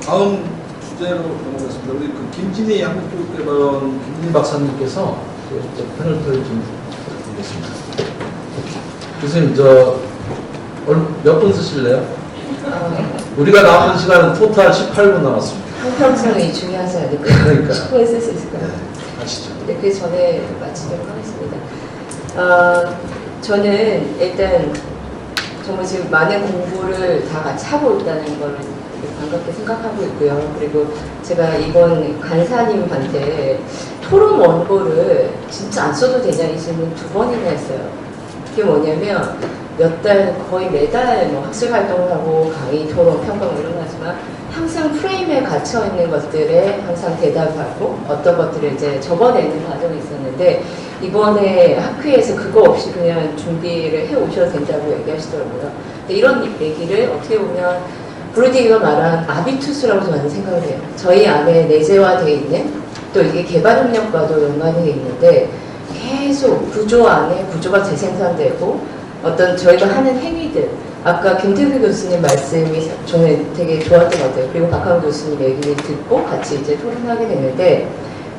다음 주제로 넘어가겠습니다. 우리 그 김진희 한국교육개발원 김진희 박사님께서 패널 토론 좀 부탁드리겠습니다. 교수님, 몇 분 쓰실래요? 우리가 남은 시간은 토탈 18분 남았습니다. 형평성이 중요하지 않을까요? 그러니까요. 10분에 쓸 수 있을까요? 네, 하시죠. 네, 그 전에 마치도록 하겠습니다. 저는 일단 정말 지금 많은 공부를 다 같이 하고 있다는 걸 반갑게 생각하고 있고요. 그리고 제가 이번 간사님한테 토론 원고를 진짜 안 써도 되냐는 질문 2번이나 했어요. 그게 뭐냐면 몇 달, 거의 매달 학술 활동을 하고 강의, 토론, 평가 이런 거 하지만 항상 프레임에 갇혀 있는 것들에 항상 대답하고 어떤 것들을 이제 접어내는 과정이 있었는데 이번에 학회에서 그거 없이 그냥 준비를 해 오셔도 된다고 얘기하시더라고요. 근데 이런 얘기를 어떻게 보면 브루디가 말한 아비투스라고 저는 생각을 해요. 저희 안에 내재화되어 있는, 또 이게 개발협력과도 연관되어 있는데 계속 구조 안에 구조가 재생산되고 어떤 저희가 하는 행위들, 아까 김태규 교수님 말씀이 저는 되게 좋았던 것 같아요. 그리고 박하은 교수님 얘기를 듣고 같이 이제 토론하게 되는데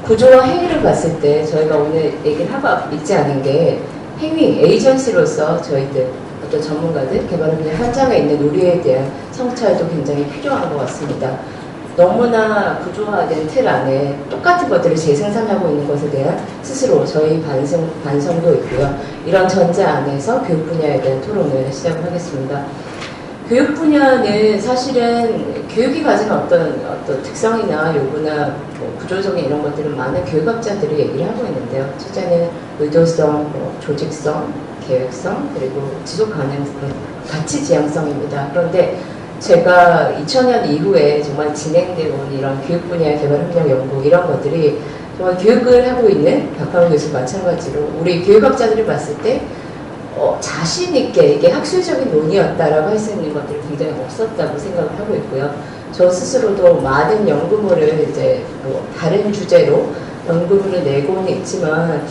구조와 행위를 봤을 때 저희가 오늘 얘기를 하고 있지 않은 게 행위, 에이전시로서 저희들 어떤 전문가들, 개발업체 현장에 있는 우리에 대한 성찰도 굉장히 필요한 것 같습니다. 너무나 구조화된 틀 안에 똑같은 것들을 재생산하고 있는 것에 대한 스스로 저희 반성도 있고요. 이런 전제 안에서 교육 분야에 대한 토론을 시작을 하겠습니다. 교육 분야는 사실은 교육이 가진 어떤 특성이나 요구나 뭐 구조적인 이런 것들은 많은 교육학자들이 얘기를 하고 있는데요. 첫째는 의도성, 조직성, 계획성, 그리고 지속 가능성, 가치 지향성입니다. 그런데 제가 2000년 이후에 정말 진행되어 온 이런 교육 분야의 개발 협력 연구 이런 것들이 정말 교육을 하고 있는 박하우 교수 마찬가지로 우리 교육학자들이 봤을 때 자신 있게 이게 학술적인 논의였다라고 할 수 있는 것들이 굉장히 없었다고 생각을 하고 있고요. 저 스스로도 많은 연구물을 이제 뭐 다른 주제로 연구물을 내고는 있지만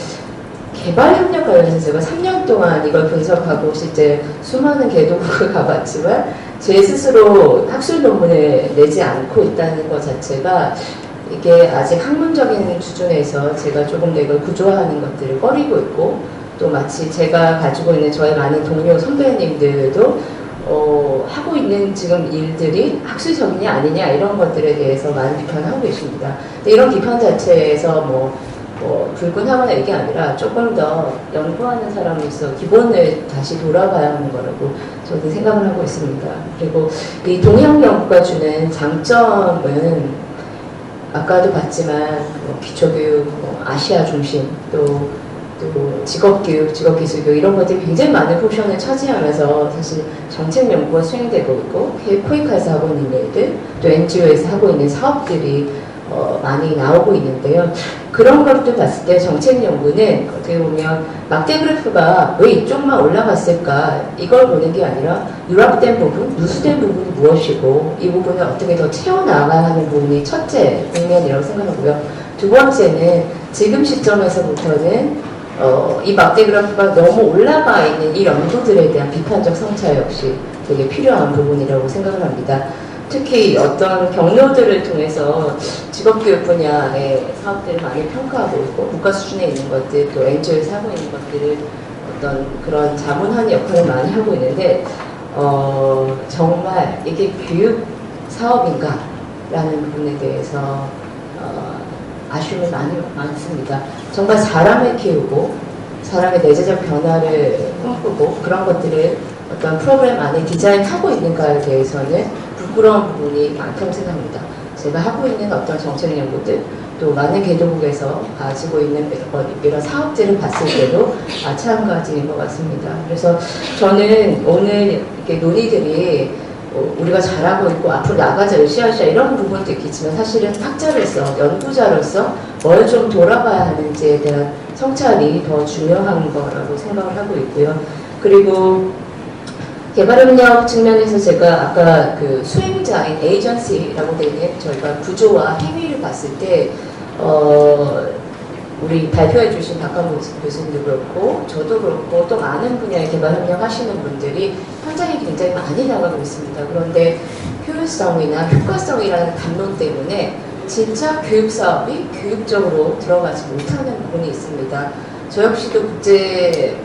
개발 협력 관련해서 제가 3년 동안 이걸 분석하고 실제 수많은 개도국을 가봤지만 제 스스로 학술 논문을 내지 않고 있다는 것 자체가 이게 아직 학문적인 수준에서 제가 조금 더 이걸 구조화하는 것들을 꺼리고 있고 또 마치 제가 가지고 있는 저의 많은 동료 선배님들도 하고 있는 지금 일들이 학술적이냐 아니냐 이런 것들에 대해서 많은 비판하고 계십니다. 근데 이런 비판 자체에서 불끈하거나 이게 아니라 조금 더 연구하는 사람으로서 기본을 다시 돌아가야 하는 거라고 저는 생각을 하고 있습니다. 그리고 이 동양 연구가 주는 장점은 아까도 봤지만 기초교육, 아시아 중심, 또 직업교육, 직업기술교육 이런 것들이 굉장히 많은 포션을 차지하면서 사실 정책 연구가 수행되고 있고 코이카에서 하고 있는 일들, 또 NGO에서 하고 있는 사업들이 많이 나오고 있는데요. 그런 것들 봤을 때 정책 연구는 어떻게 보면 막대 그래프가 왜 이쪽만 올라갔을까 이걸 보는 게 아니라 누락된 부분, 누수된 부분이 무엇이고 이 부분을 어떻게 더 채워나가야 하는 부분이 첫째 국면이라고 생각하고요. 두 번째는 지금 시점에서부터는 이 막대 그래프가 너무 올라가 있는 이 연구들에 대한 비판적 성찰 역시 되게 필요한 부분이라고 생각을 합니다. 특히 어떤 경로들을 통해서 직업교육 분야의 사업들을 많이 평가하고 있고 국가 수준에 있는 것들 또 NGO에서 하고 있는 것들을 어떤 그런 자문하는 역할을 많이 하고 있는데 정말 이게 교육 사업인가 라는 부분에 대해서 아쉬움이 많습니다. 정말 사람을 키우고 사람의 내재적 변화를 꿈꾸고 그런 것들을 어떤 프로그램 안에 디자인하고 있는가에 대해서는 부끄러운 부분이 많다고 생각합니다. 제가 하고 있는 어떤 정책 연구들 또 많은 개도국에서 가지고 있는 이런 사업들을 봤을 때도 마찬가지인 것 같습니다. 그래서 저는 오늘 이렇게 논의들이 우리가 잘하고 있고 앞으로 나가자 으쌰으쌰 이런 부분도 있겠지만 사실은 학자로서 연구자로서 뭘 좀 돌아봐야 하는지에 대한 성찰이 더 중요한 거라고 생각을 하고 있고요. 그리고 개발협력 측면에서 제가 아까 그 수행자인 에이전시라고 되어 있는 저희가 구조와 행위를 봤을 때 우리 발표해 주신 박하우 교수님도 그렇고 저도 그렇고 또 많은 분야의 개발협력 하시는 분들이 현장에 굉장히 많이 나가고 있습니다. 그런데 효율성이나 효과성이라는 담론 때문에 진짜 교육사업이 교육적으로 들어가지 못하는 부분이 있습니다. 저 역시도 국제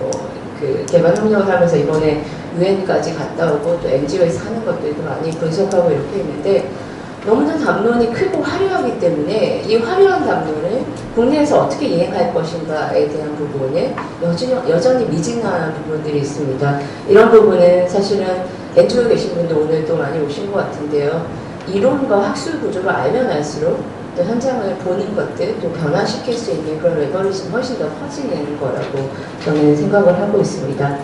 개발협력을 하면서 이번에 유엔까지 갔다 오고 또 NGO에서 하는 것들도 많이 분석하고 이렇게 했는데 너무나 담론이 크고 화려하기 때문에 이 화려한 담론을 국내에서 어떻게 이행할 것인가에 대한 부분에 여전히 미진한 부분들이 있습니다. 이런 부분은 사실은 NGO에 계신 분들 오늘도 많이 오신 것 같은데요. 이론과 학술 구조를 알면 알수록 또 현장을 보는 것들 또 변화시킬 수 있는 그런 레버리지는 훨씬 더 커지는 거라고 저는 생각을 하고 있습니다.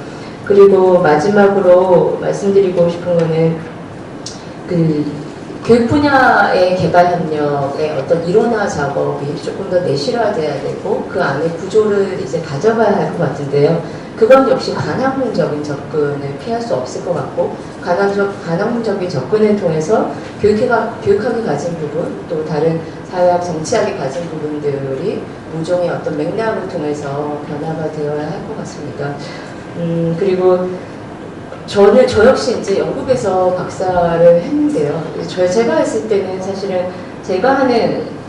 그리고 마지막으로 말씀드리고 싶은 거는 교육 분야의 개발 협력의 어떤 이론화 작업이 조금 더 내실화돼야 되고 그 안에 구조를 이제 가져가야 할 것 같은데요. 그건 역시 관학문적인 접근을 피할 수 없을 것 같고 관학문적인 접근을 통해서 교육학이 가진 부분 또 다른 사회학, 정치학이 가진 부분들이 모종의 어떤 맥락을 통해서 변화가 되어야 할 것 같습니다. 그리고 저 역시 이제 영국에서 박사를 했는데요. 제가 했을 때는 사실은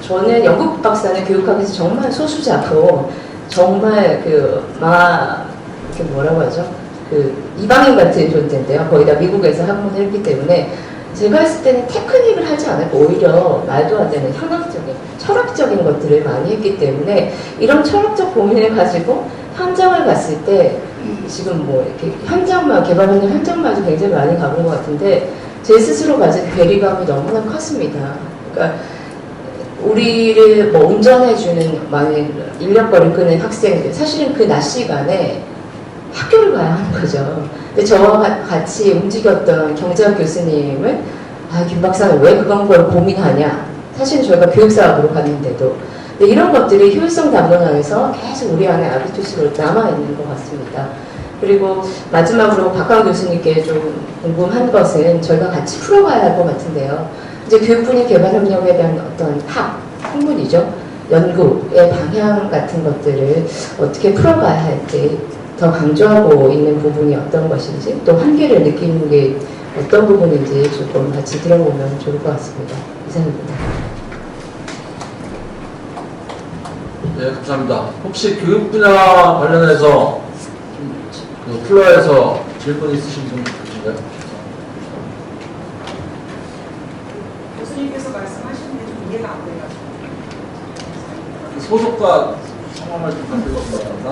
저는 영국 박사는 교육학에서 정말 소수자고 정말 이렇게 뭐라고 하죠? 그 이방인 같은 존재인데요. 거의 다 미국에서 학문을 했기 때문에 제가 했을 때는 테크닉을 하지 않았고 오히려 말도 안 되는 현학적인, 철학적인 것들을 많이 했기 때문에 이런 철학적 고민을 가지고 현장을 갔을 때 지금 뭐 이렇게 현장만, 개발하는 현장마저 굉장히 많이 가본 것 같은데 제 스스로 가진 괴리감이 너무나 컸습니다. 그러니까 우리를 뭐 운전해주는 만약 인력거를 끄는 학생들, 사실은 그 낮 시간에 학교를 가야 하는 거죠. 근데 저와 같이 움직였던 경제학 교수님은 김 박사는 왜 그런 걸 고민하냐. 사실 저희가 교육사학으로 갔는데도. 근데 이런 것들이 효율성 담론안에서 계속 우리 안에 아비투스로 남아있는 것 같습니다. 그리고 마지막으로 박광 교수님께 좀 궁금한 것은 저희가 같이 풀어가야 할 것 같은데요. 이제 교육분야 개발협력에 대한 어떤 학문이죠. 연구의 방향 같은 것들을 어떻게 풀어가야 할지 더 강조하고 있는 부분이 어떤 것인지 또 한계를 느끼는 게 어떤 부분인지 조금 같이 들어보면 좋을 것 같습니다. 이상입니다. 네, 감사합니다. 혹시 교육 분야 관련해서 그 플로어에서 질문 있으신 분 계신가요? 교수님께서 말씀하시는 게 좀 이해가 안 돼가지고. 소속과 성함을 좀 부탁드리겠습니다.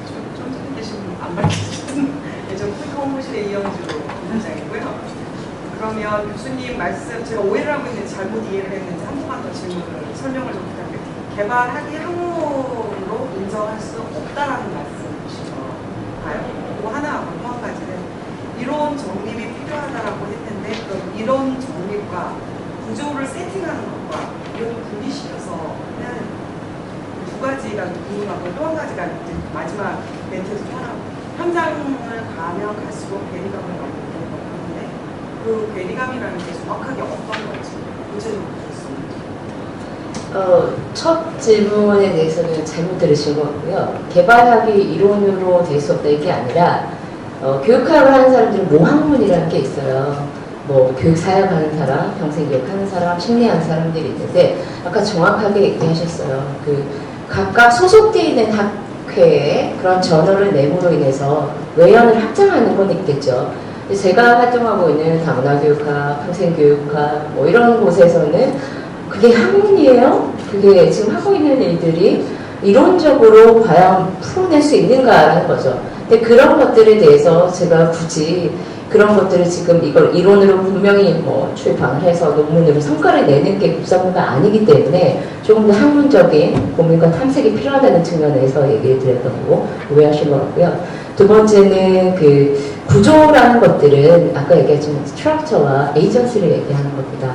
좀 전에 계신 안 밝히시는 예전 쿨커무실의 이영주로 본부장이고요. 그러면 교수님 말씀, 제가 오해를 하고 있는지 잘못 이해를 했는지 한 번만 더 설명을 좀 부탁드립니다. 개발하기 학문으로 인정할 수 없다라는 말씀이신가요? 그 하나, 또 한 가지는 이론 정립이 필요하다라고 했는데 그럼 이론 정립과 구조를 세팅하는 것과 이런 분리시켜서 해야 되는 두 가지가 궁금하고 또 한 가지가 이제 마지막 멘트에서 하나 현장을 가면 갈수록 괴리감을 많이 느끼는 것 같은데 그 괴리감이라는 게 정확하게 어떤 건지 구체적으로 첫 질문에 대해서는 잘못 들으신 것 같고요. 개발학이 이론으로 될 수 없다 이게 아니라 교육학을 하는 사람들은 모학문이라는 게 있어요. 뭐 교육사역하는 사람, 평생교육하는 사람, 심리하는 사람들이 있는데 아까 정확하게 얘기하셨어요. 그 각각 소속되어 있는 학회에 그런 저널을 내므로 인해서 외연을 확장하는 건 있겠죠. 제가 활동하고 있는 다문화교육학, 평생교육학 뭐 이런 곳에서는 그게 학문이에요? 그게 지금 하고 있는 일들이 이론적으로 과연 풀어낼 수 있는가라는 거죠. 근데 그런 것들에 대해서 제가 굳이 그런 것들을 지금 이걸 이론으로 분명히 뭐 출판을 해서 논문으로 성과를 내는 게 국사문가 아니기 때문에 조금 더 학문적인 고민과 탐색이 필요하다는 측면에서 얘기를 드렸던 거고 오해하신 것 같고요. 두 번째는 그 구조라는 것들은 아까 얘기했지만 스트럭처와 에이전시를 얘기하는 겁니다.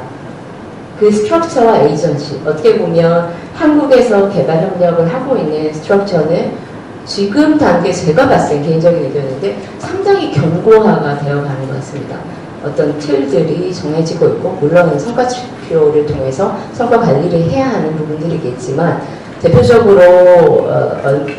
그 스트럭처와 에이전시, 어떻게 보면 한국에서 개발 협력을 하고 있는 스트럭처는 지금 단계 제가 봤을 때 개인적인 의견인데 상당히 견고화가 되어가는 것 같습니다. 어떤 틀들이 정해지고 있고 물론 성과 지표를 통해서 성과 관리를 해야 하는 부분들이겠지만 대표적으로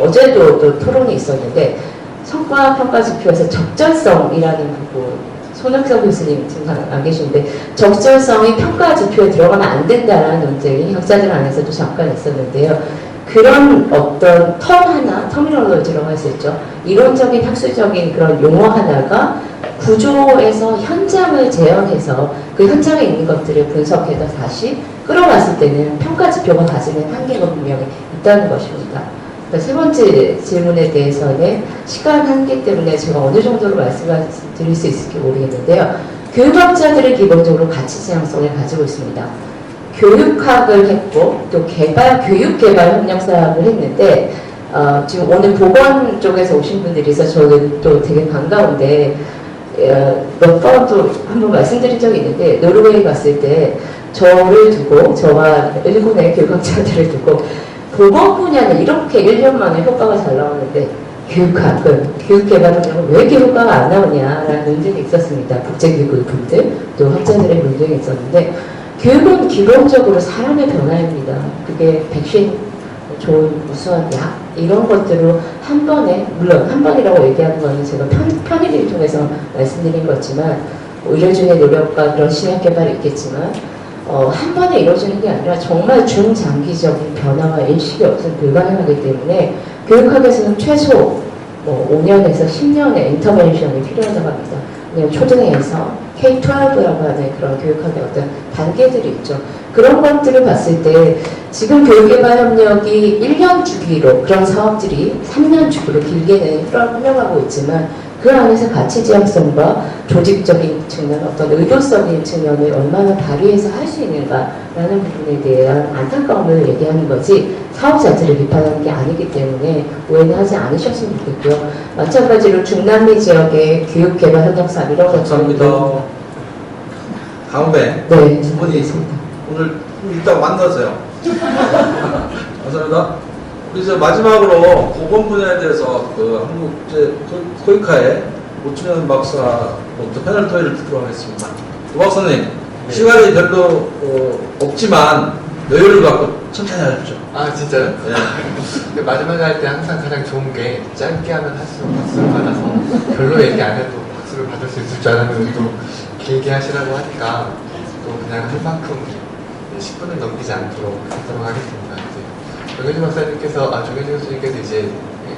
어제도 또 토론이 있었는데 성과 평가 지표에서 적절성이라는 부분 손혁석 교수님 지금 안 계신데 적절성이 평가 지표에 들어가면 안 된다라는 논쟁이 학자들 안에서도 잠깐 있었는데요. 그런 어떤 터미널로지라고 할 수 있죠. 이론적인 학술적인 그런 용어 하나가 구조에서 현장을 재현해서 그 현장에 있는 것들을 분석해서 다시 끌어왔을 때는 평가 지표가 가지는 한계가 분명히 있다는 것입니다. 세 번째 질문에 대해서는 시간 한계 때문에 제가 어느 정도로 말씀을 드릴 수 있을지 모르겠는데요. 교육학자들은 기본적으로 가치 지향성을 가지고 있습니다. 교육학을 했고 또 교육개발 협력 사업을 했는데 지금 오늘 보건 쪽에서 오신 분들이 있어서 저는 또 되게 반가운데 몇 번 또 한번 말씀드린 적이 있는데 노르웨이 갔을 때 저를 두고 저와 일본의 교육학자들을 두고 보건 분야는 이렇게 1년 만에 효과가 잘 나오는데 교육학은 교육개발협력은 왜 이렇게 효과가 안 나오냐라는 논쟁이 있었습니다. 국제교육분들 또 학자들의 논쟁이 있었는데 교육은 기본적으로 사람의 변화입니다. 그게 백신, 좋은 우수한 약 이런 것들로 한 번에 물론 한 번이라고 얘기하는 거는 제가 편의를 통해서 말씀드린 거지만 의료진의 노력과 그런 신약 개발이 있겠지만 한 번에 이루어지는 게 아니라 정말 중장기적인 변화와 인식이 없으면 불가능하기 때문에 교육학에서는 최소 뭐 5년에서 10년의 인터벤션이 필요하다고 합니다. 왜냐하면 초등에서 K-12라고 하는 그런 교육학의 어떤 단계들이 있죠. 그런 것들을 봤을 때 지금 교육개발협력이 1년 주기로 그런 사업들이 3년 주기로 길게는 흘러가고 있지만 그 안에서 가치 지향성과 조직적인 측면, 어떤 의도적인 측면을 얼마나 발휘해서 할 수 있는가라는 부분에 대한 안타까움을 얘기하는 거지 사업 자체를 비판하는 게 아니기 때문에 오해는 하지 않으셨으면 좋겠고요. 마찬가지로 중남미 지역의 교육개발 협력사 이런 것들은 감사합니다. 다음에 네, 두 분이 있습니다. 오늘 이따 만나세요. 감사합니다. 그래서 마지막으로 보건 분야에 대해서 그 한국제 코이카의 오충현 박사부터 패널 토의를 듣도록 하겠습니다. 오 박사님, 시간이 별로 없지만 여유를 갖고 천천히 하십시오. 아 진짜요? 네. 근데 마지막에 할 때 항상 가장 좋은 게 짧게 하면 할수록 박수를 받아서 별로 얘기 안 해도 박수를 받을 수 있을 줄 알았는데 또 길게 하시라고 하니까 또 그냥 할 만큼 10분을 넘기지 않도록 하도록 하겠습니다. 정혜진 박사님께서, 정혜진 교수님께서 이제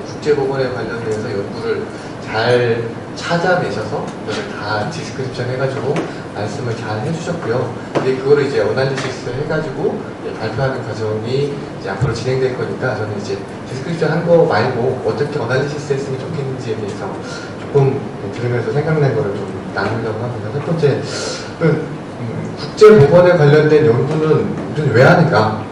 국제보건에 관련돼서 연구를 잘 찾아내셔서 그거를 다 디스크립션 해가지고 말씀을 잘 해주셨고요. 근데 그거를 이제 어날리시스 해가지고 발표하는 과정이 이제 앞으로 진행될 거니까 저는 이제 디스크립션 한 거 말고 어떻게 어날리시스 했으면 좋겠는지에 대해서 조금 들으면서 생각난 거를 좀 나누려고 합니다. 첫 번째는 국제보건에 관련된 연구는 우리는 왜 하는가?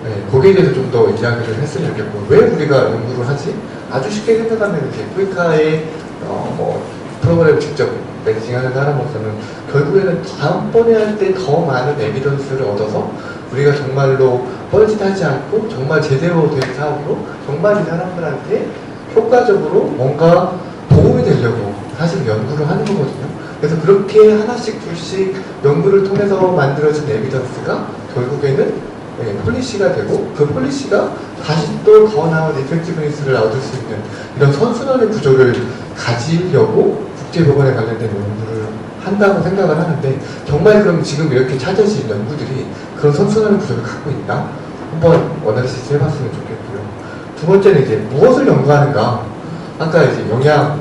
네, 거기에 대해서 좀 더 이야기를 했으면 좋겠고, 왜 우리가 연구를 하지? 아주 쉽게 생각하면 이제 코이카의 프로그램을 직접 매니징하는 사람으로서는 결국에는 다음번에 할 때 더 많은 에비던스를 얻어서 우리가 정말로 뻘짓하지 않고 정말 제대로 된 사업으로 정말 이 사람들한테 효과적으로 뭔가 도움이 되려고 사실 연구를 하는 거거든요. 그래서 그렇게 하나씩 둘씩 연구를 통해서 만들어진 에비던스가 결국에는 폴리시가 되고 그 폴리시가 다시 또 더 나은 이펙티브니스를 얻을 수 있는 이런 선순환의 구조를 가지려고 국제보건에 관련된 연구를 한다고 생각을 하는데, 정말 그럼 지금 이렇게 찾아진 연구들이 그런 선순환의 구조를 갖고 있나? 한번 어나리시스 해봤으면 좋겠고요. 두 번째는 이제 무엇을 연구하는가? 아까 이제 영양은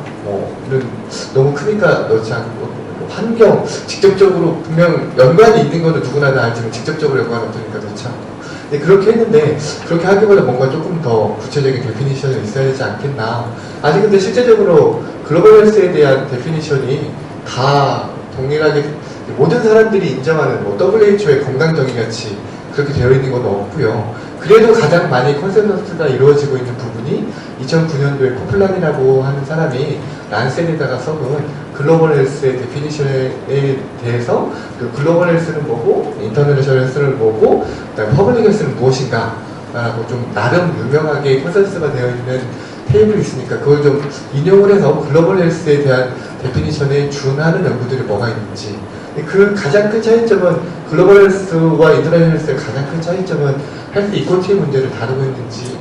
너무 크니까 넣지 않고 환경, 직접적으로 분명 연관이 있는 거는 누구나 다 알지만 직접적으로 연관이 없으니까 넣지 않고. 네, 그렇게 했는데 그렇게 하기보다 뭔가 조금 더 구체적인 데피니션이 있어야 되지 않겠나. 아직 근데 실제적으로 글로벌 헬스에 대한 데피니션이 다 동일하게 모든 사람들이 인정하는 WHO의 건강 정의같이 그렇게 되어 있는 건 없고요. 그래도 가장 많이 컨센서스가 이루어지고 있는 부분이 2009년도에 코플란이라고 하는 사람이 란셋에다가 써본 글로벌 헬스의 데피니션에 대해서 그 글로벌 헬스는 뭐고 인터내셔널 헬스는 뭐고 그다음에 퍼블릭 헬스는 무엇인가 라고 좀 나름 유명하게 컨센서스가 되어 있는 테이블이 있으니까 그걸 좀 인용을 해서 글로벌 헬스에 대한 데피니션에 준하는 연구들이 뭐가 있는지, 그 가장 큰 차이점은 글로벌 헬스와 인터내셔널 헬스의 가장 큰 차이점은 헬스 이퀄티 문제를 다루고 있는지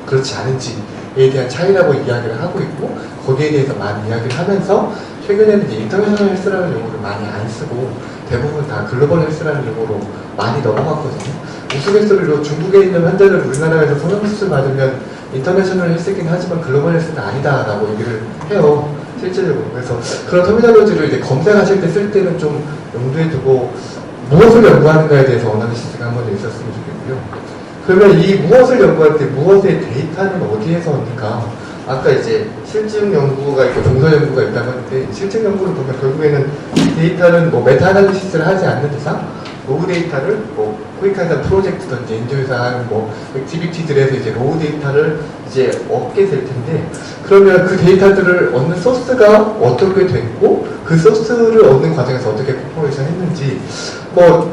그렇지 않은지에 대한 차이라고 이야기를 하고 있고, 거기에 대해서 많이 이야기를 하면서 최근에는 이제 인터내셔널 헬스라는 용어를 많이 안 쓰고 대부분 다 글로벌 헬스라는 용어로 많이 넘어갔거든요. 우스갯소리로 중국에 있는 환자들 우리나라에서 성형수술 받으면 인터내셔널 헬스긴 하지만 글로벌 헬스는 아니다라고 얘기를 해요. 실제적으로. 그래서 그런 터미널로지를 이제 검색하실 때 쓸 때는 좀 염두에 두고 무엇을 연구하는가에 대해서 어나리시스가 한번 있었으면 좋겠고요. 그러면 이 무엇을 연구할 때 무엇의 데이터는 어디에서 얻는가? 아까 이제 실증 연구가 있고 동서 연구가 있다고 하는데, 실증 연구를 보면 결국에는 데이터는 메타 아나리시스를 하지 않는 이상 로우 데이터를 코이카에서 프로젝트든지 인조에서 하는 액티비티들에서 이제 로우 데이터를 이제 얻게 될 텐데, 그러면 그 데이터들을 얻는 소스가 어떻게 됐고 그 소스를 얻는 과정에서 어떻게 코퍼레이션 했는지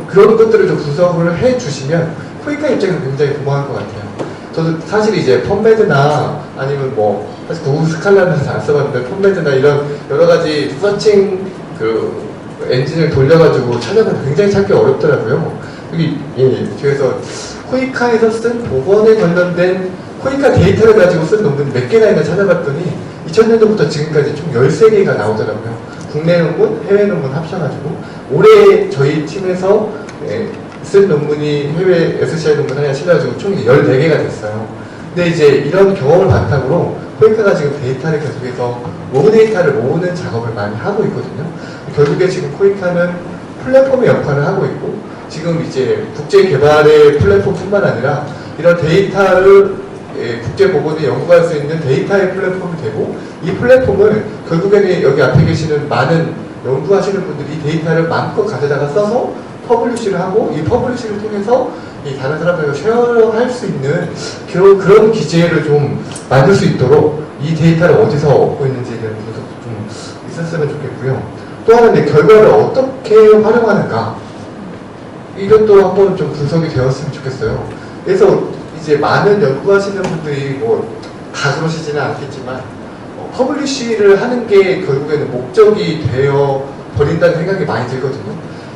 그런 것들을 좀 분석을 해 주시면 코이카 입장에서 굉장히 고마울 것 같아요. 저도 사실 이제 펌메드나 아니면 사실 구글 스칼라는 안 써봤는데 펌메드나 이런 여러 가지 서칭 엔진을 돌려가지고 찾아보면 굉장히 찾기 어렵더라고요. 그래서 코이카에서 쓴 보건에 관련된 코이카 데이터를 가지고 쓴 논문 몇 개나 있나 찾아봤더니 2000년도부터 지금까지 총 13개가 나오더라고요. 국내 논문, 해외 논문 합쳐가지고 올해 저희 팀에서 쓴 논문이 해외 SCI 논문 하나 실려가지고 총 14개가 됐어요. 근데 이제 이런 경험을 바탕으로 포이카가 지금 데이터를 계속해서 로 데이터를 모으는 작업을 많이 하고 있거든요. 결국에 지금 포이카는 플랫폼의 역할을 하고 있고 지금 이제 국제 개발의 플랫폼뿐만 아니라 이런 데이터를 국제 보건에 연구할 수 있는 데이터의 플랫폼이 되고 이 플랫폼을 결국에는 여기 앞에 계시는 많은 연구하시는 분들이 이 데이터를 마음껏 가져다가 써서 퍼블리시를 하고 이 퍼블리시를 통해서 이 다른 사람들과 쉐어할 수 있는 그런 기제를 좀 만들 수 있도록 이 데이터를 어디서 얻고 있는지에 대한 분석도 좀 있었으면 좋겠고요. 또 하나는 결과를 어떻게 활용하는가 이것도 한번 좀 분석이 되었으면 좋겠어요. 그래서 이제 많은 연구하시는 분들이 뭐 다 그러시지는 않겠지만 퍼블리시를 하는 게 결국에는 목적이 되어 버린다는 생각이 많이 들거든요.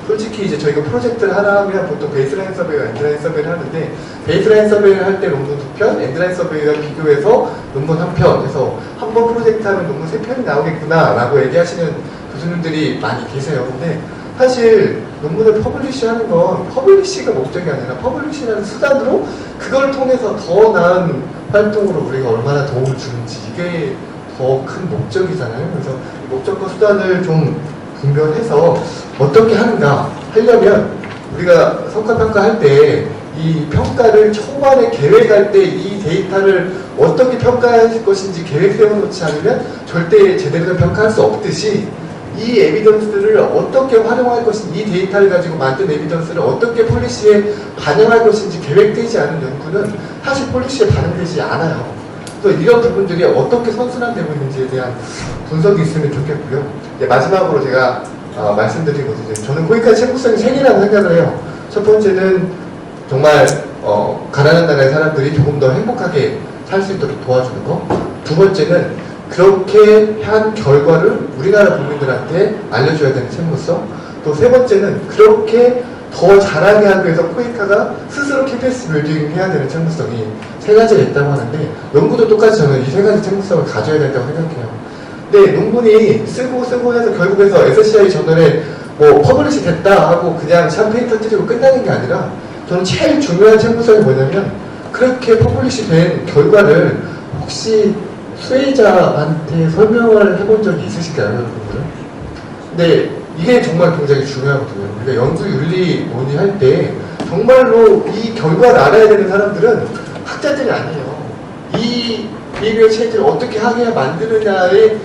솔직히 이제 저희가 프로젝트를 하나 하면 보통 베이스라인 서베이와 엔드라인 서베이를 하는데 베이스라인 서베이를 할 때 논문 2편, 엔드라인 서베이와 비교해서 논문 1편 해서 한 번 프로젝트 하면 논문 3편이 나오겠구나 라고 얘기하시는 교수님들이 많이 계세요. 근데 사실 논문을 퍼블리시 하는 건 퍼블리시가 목적이 아니라 퍼블리시라는 수단으로 그걸 통해서 더 나은 활동으로 우리가 얼마나 도움을 주는지 이게 더 큰 목적이잖아요. 그래서 이 목적과 수단을 좀 분별해서 어떻게 하는가 하려면 우리가 성과평가할 때 이 평가를 초반에 계획할 때 이 데이터를 어떻게 평가할 것인지 계획 세워놓지 않으면 절대 제대로 된 평가할 수 없듯이 이 에비던스를 어떻게 활용할 것인지 이 데이터를 가지고 만든 에비던스를 어떻게 폴리시에 반영할 것인지 계획되지 않은 연구는 사실 폴리시에 반영되지 않아요. 그래서 이런 부분들이 어떻게 선순환되고 있는지에 대한 분석이 있으면 좋겠고요. 이제 마지막으로 제가 말씀드린 것은 저는 거기까지 책무성이 3개라고 생각을 해요. 첫 번째는 정말 가난한 나라의 사람들이 조금 더 행복하게 살 수 있도록 도와주는 거. 두 번째는 그렇게 한 결과를 우리나라 국민들한테 알려줘야 되는 책무성. 또 세 번째는 그렇게 더 잘하게 하기 위해서 포이카가 스스로 캐패시티 빌딩 해야 되는 책무성이 3가지가 있다고 하는데 연구도 똑같이 저는 이 3가지 책무성을 가져야 된다고 생각해요. 근데 논문이 쓰고 해서 결국에서 SCI 저널에 뭐 퍼블리시 됐다 하고 그냥 샴페인 터뜨리고 끝나는 게 아니라 저는 제일 중요한 책무성이 뭐냐면 그렇게 퍼블리시 된 결과를 혹시 수혜자한테 설명을 해본 적이 있으실까요, 여러분들? 근데 이게 정말 굉장히 중요하거든요. 우리가 연구윤리 논의할 때 정말로 이 결과를 알아야 되는 사람들은 학자들이 아니에요. 이 비교의 체인지를 어떻게 하게 만드느냐에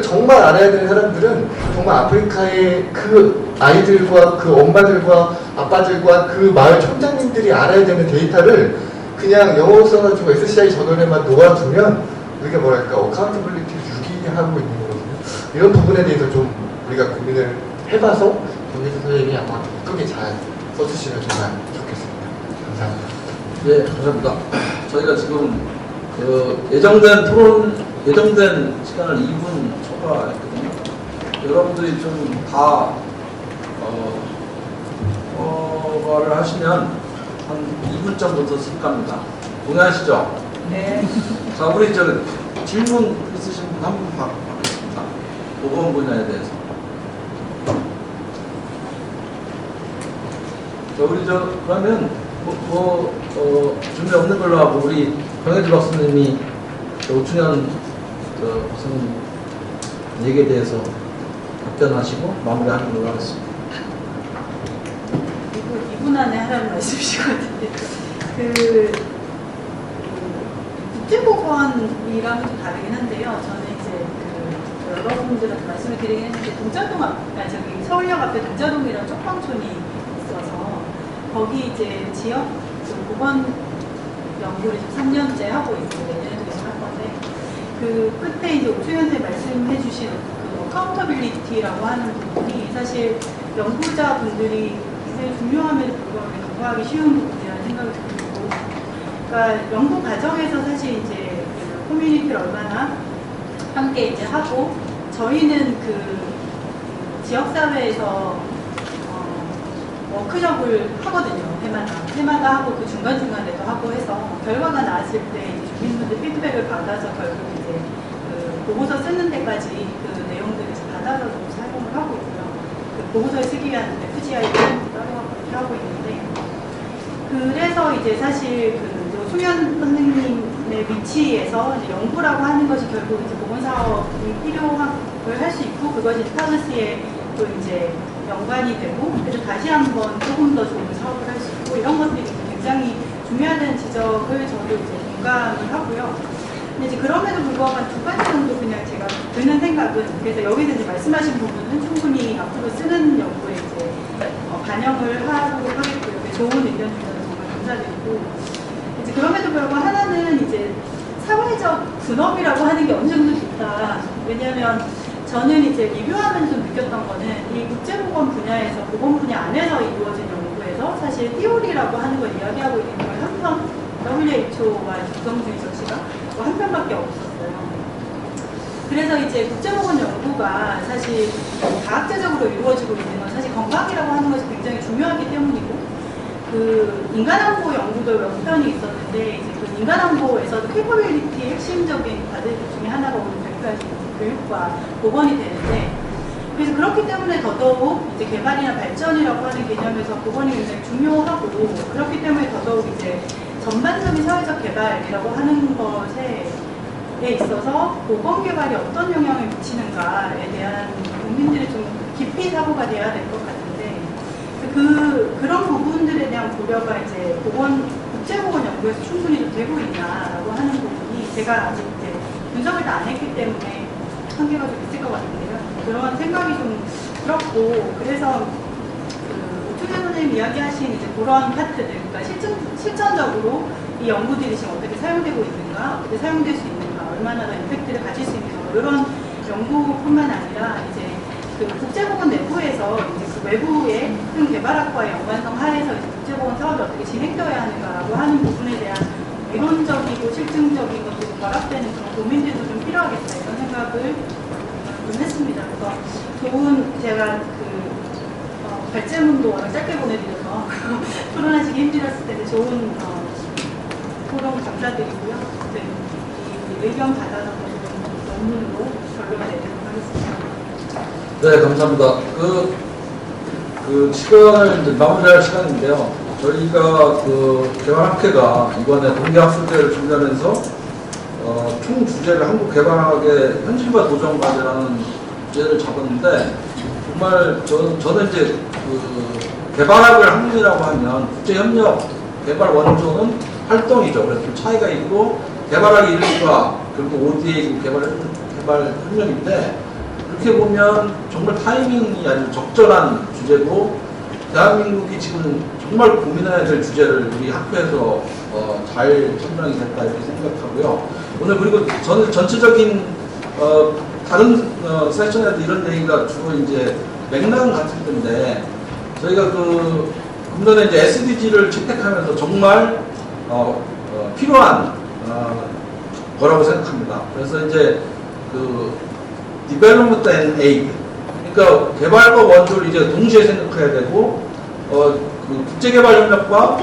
정말 알아야 되는 사람들은 정말 아프리카의 그 아이들과 그 엄마들과 아빠들과 그 마을 촌장님들이 알아야 되는 데이터를 그냥 영어로 써가지고 SCI 저널에만 놓아두면 우리가 뭐랄까 어카운터빌리티를 유기하고 있는 거거든요. 이런 부분에 대해서 좀 우리가 고민을 해봐서 정혜수 선생님이 아마 크게 잘 써주시면 정말 좋겠습니다. 감사합니다. 네, 감사합니다. 저희가 지금 그 예정된 시간을 2분 초과했거든요. 여러분들이 좀 다 를 하시면 한 2분 정도 쓸 겁니다. 동의하시죠? 네. 자, 우리 저 질문 있으신 분 한 분 받겠습니다. 보건 분야에 대해서. 자, 우리 그러면 준비 없는 걸로 하고 우리 정혜주 박사님이 오충현 박사님 얘기에 대해서 답변하시고 마무리하는 걸로 하겠습니다. 2분 안에 하라는 말씀이신 것 같은데 국제보건이랑은 좀 다르긴 한데요. 저는 이제 여러분들한테 말씀을 드리긴 했는데 서울역 앞에 동자동이라는 쪽방촌이 있어서 거기 이제 지역 보건 연구를 지금 3년째 하고 있고 내년에도 계속 할 건데 그 끝에 이제 오충현 선생님 말씀해 주신 그 어카운터빌리티라고 하는 부분이 사실 연구자분들이 굉장히 중요함에도 불구하고 공부하기 쉬운 부분이라는 생각이 들고, 그러니까 연구 과정에서 사실 이제 그 커뮤니티를 얼마나 함께 이제 하고 저희는 그 지역사회에서 워크숍을 하거든요. 해마다 하고 그 중간중간에도 하고 해서 결과가 나왔을 때 이제 주민분들 피드백을 받아서 결국 이제 그 보고서 쓰는 데까지 그 내용들을 받아서 사용을 하고 있고요. 그 보고서를 쓰기 위한 FGI 따로 하고 있는데 그래서 이제 사실 그 오충현 선생님의 위치에서 이제 연구라고 하는 것이 결국 이제 보건 사업이 필요한 걸 할 수 있고 그것이 스타벅스에 또 이제 연관이 되고 그래서 다시 한번 조금 더 좋은 사업을 할 수 있고 이런 것들이 굉장히 중요하다는 지적을 저도 이제 공감을 하고요. 근데 이제 그럼에도 불구하고 한 2가지 정도 그냥 제가 드는 생각은 그래서 여기서 이제 말씀하신 부분은 충분히 앞으로 쓰는 연구에 이제 반영을 하도록 하겠고요. 좋은 의견 주셔서 정말 감사드리고 이제 그럼에도 불구하고 하나는 이제 사회적 분업이라고 하는 게 어느 정도 있다. 왜냐하면 저는 이제 리뷰하면서 좀 느꼈던 거는 이 국제보건 분야에서 보건 분야 안에서 이루어진 연구에서 사실 띠오리라고 하는 걸 이야기하고 있는 건 한 편, WHO와 김성준 조치가 한 편밖에 없었어요. 그래서 이제 국제보건 연구가 사실 과학자적으로 이루어지고 있는 건 사실 건강이라고 하는 것이 굉장히 중요하기 때문이고 그 인간안보 연구도 몇 편이 있었는데 이제 그 인간안보에서도 캐퍼빌리티 핵심적인 과제 중에 하나가 오늘 발표하신 교육과 보건이 되는데 그래서 그렇기 때문에 더더욱 이제 개발이나 발전이라고 하는 개념에서 보건이 굉장히 중요하고 그렇기 때문에 더더욱 이제 전반적인 사회적 개발이라고 하는 것에 있어서 보건 개발이 어떤 영향을 미치는가에 대한 국민들이 좀 깊이 사고가 돼야 될 것 같은데 그런 부분들에 대한 고려가 이제 국제보건 연구에서 충분히 좀 되고 있나라고 하는 부분이 제가 아직 이제 분석을 다 안 했기 때문에 한계가 좀 있을 것 같은데요. 그런 생각이 좀 들었고 그래서 오투재 선생님 이야기하신 이제 그런 파트들, 그러니까 실천적으로 이 연구들이 지금 어떻게 사용되고 있는가, 어떻게 사용될 수 있는가, 얼마나 더 임팩트를 가질 수 있는가, 이런 연구뿐만 아니라 이제 그 국제보건 내부에서 이제 그 외부의 큰 개발학과의 연관성 하에서 이제 국제보건 사업이 어떻게 진행되어야 하는가라고 하는 부분에 대한 이론적이고 실증적인 것들이 결합되는 그런 고민들도 좀 필요하겠다 이런 생각을 좀 했습니다. 그래서 좋은 제가 발제문도 워낙 짧게 보내드려서 토론하시기 힘들었을 텐데 좋은 토론 감사드리고요. 네, 이 의견 받아서 논문으로 결론을 내도록 하겠습니다. 네, 감사합니다. 그 시간을 이제 마무리할 시간인데요. 저희가 개발학회가 이번에 동계학술대회를 준비하면서 총 주제를 한국 개발학의 현실과 도전 과제라는 주제를 잡았는데 정말 저는 이제 개발학을 학문이라고 하면 국제협력 개발 원조는 활동이죠. 그래서 좀 차이가 있고 개발학의 인류가 그리고 ODA이고 개발 협력인데 그렇게 보면 정말 타이밍이 아주 적절한 주제고 대한민국이 지금 정말 고민해야 될 주제를 우리 학회에서 잘 설명이 됐다 이렇게 생각하고요. 오늘 그리고 저는 전체적인 다른 세션에도 이런 얘기가 주로 이제 맥락은 같을 텐데 저희가 금년에 이제 SDG를 채택하면서 정말 필요한 거라고 생각합니다. 그래서 이제 Development and Aid, 그러니까 개발과 원조를 이제 동시에 생각해야 되고 국제개발협력과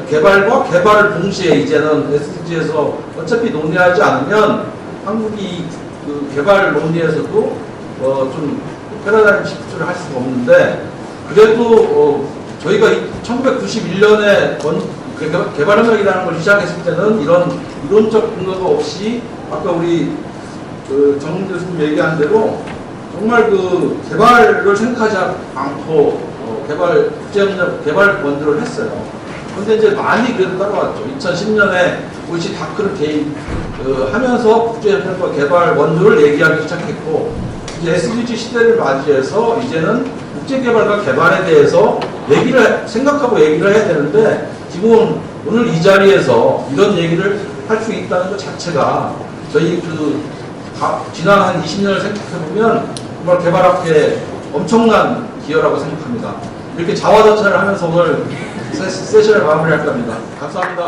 개발과 개발을 동시에 이제는 SDG에서 어차피 논의하지 않으면 한국이 개발 논의에서도 좀 패러다임 시프트를 할 수가 없는데 그래도 저희가 1991년에 개발협력이라는 걸 시작했을 때는 이런 이론적 근거가 없이 아까 우리 정문 교수님 얘기한 대로 정말 개발을 생각하지 않고 국제협력 개발 원조를 했어요. 그런데 이제 많이 그래도 따라왔죠. 2010년에 OECD 다크를 개입하면서 국제협력과 개발 원조를 얘기하기 시작했고 이제 SDG 시대를 맞이해서 이제는 국제개발과 개발에 대해서 생각하고 얘기를 해야 되는데 지금 오늘 이 자리에서 이런 얘기를 할 수 있다는 것 자체가 저희 지난 한 20년을 생각해보면 정말 개발학회에 엄청난 기여라고 생각합니다. 이렇게 자화자찬을 하면서 오늘 세션을 마무리할 겁니다. 감사합니다.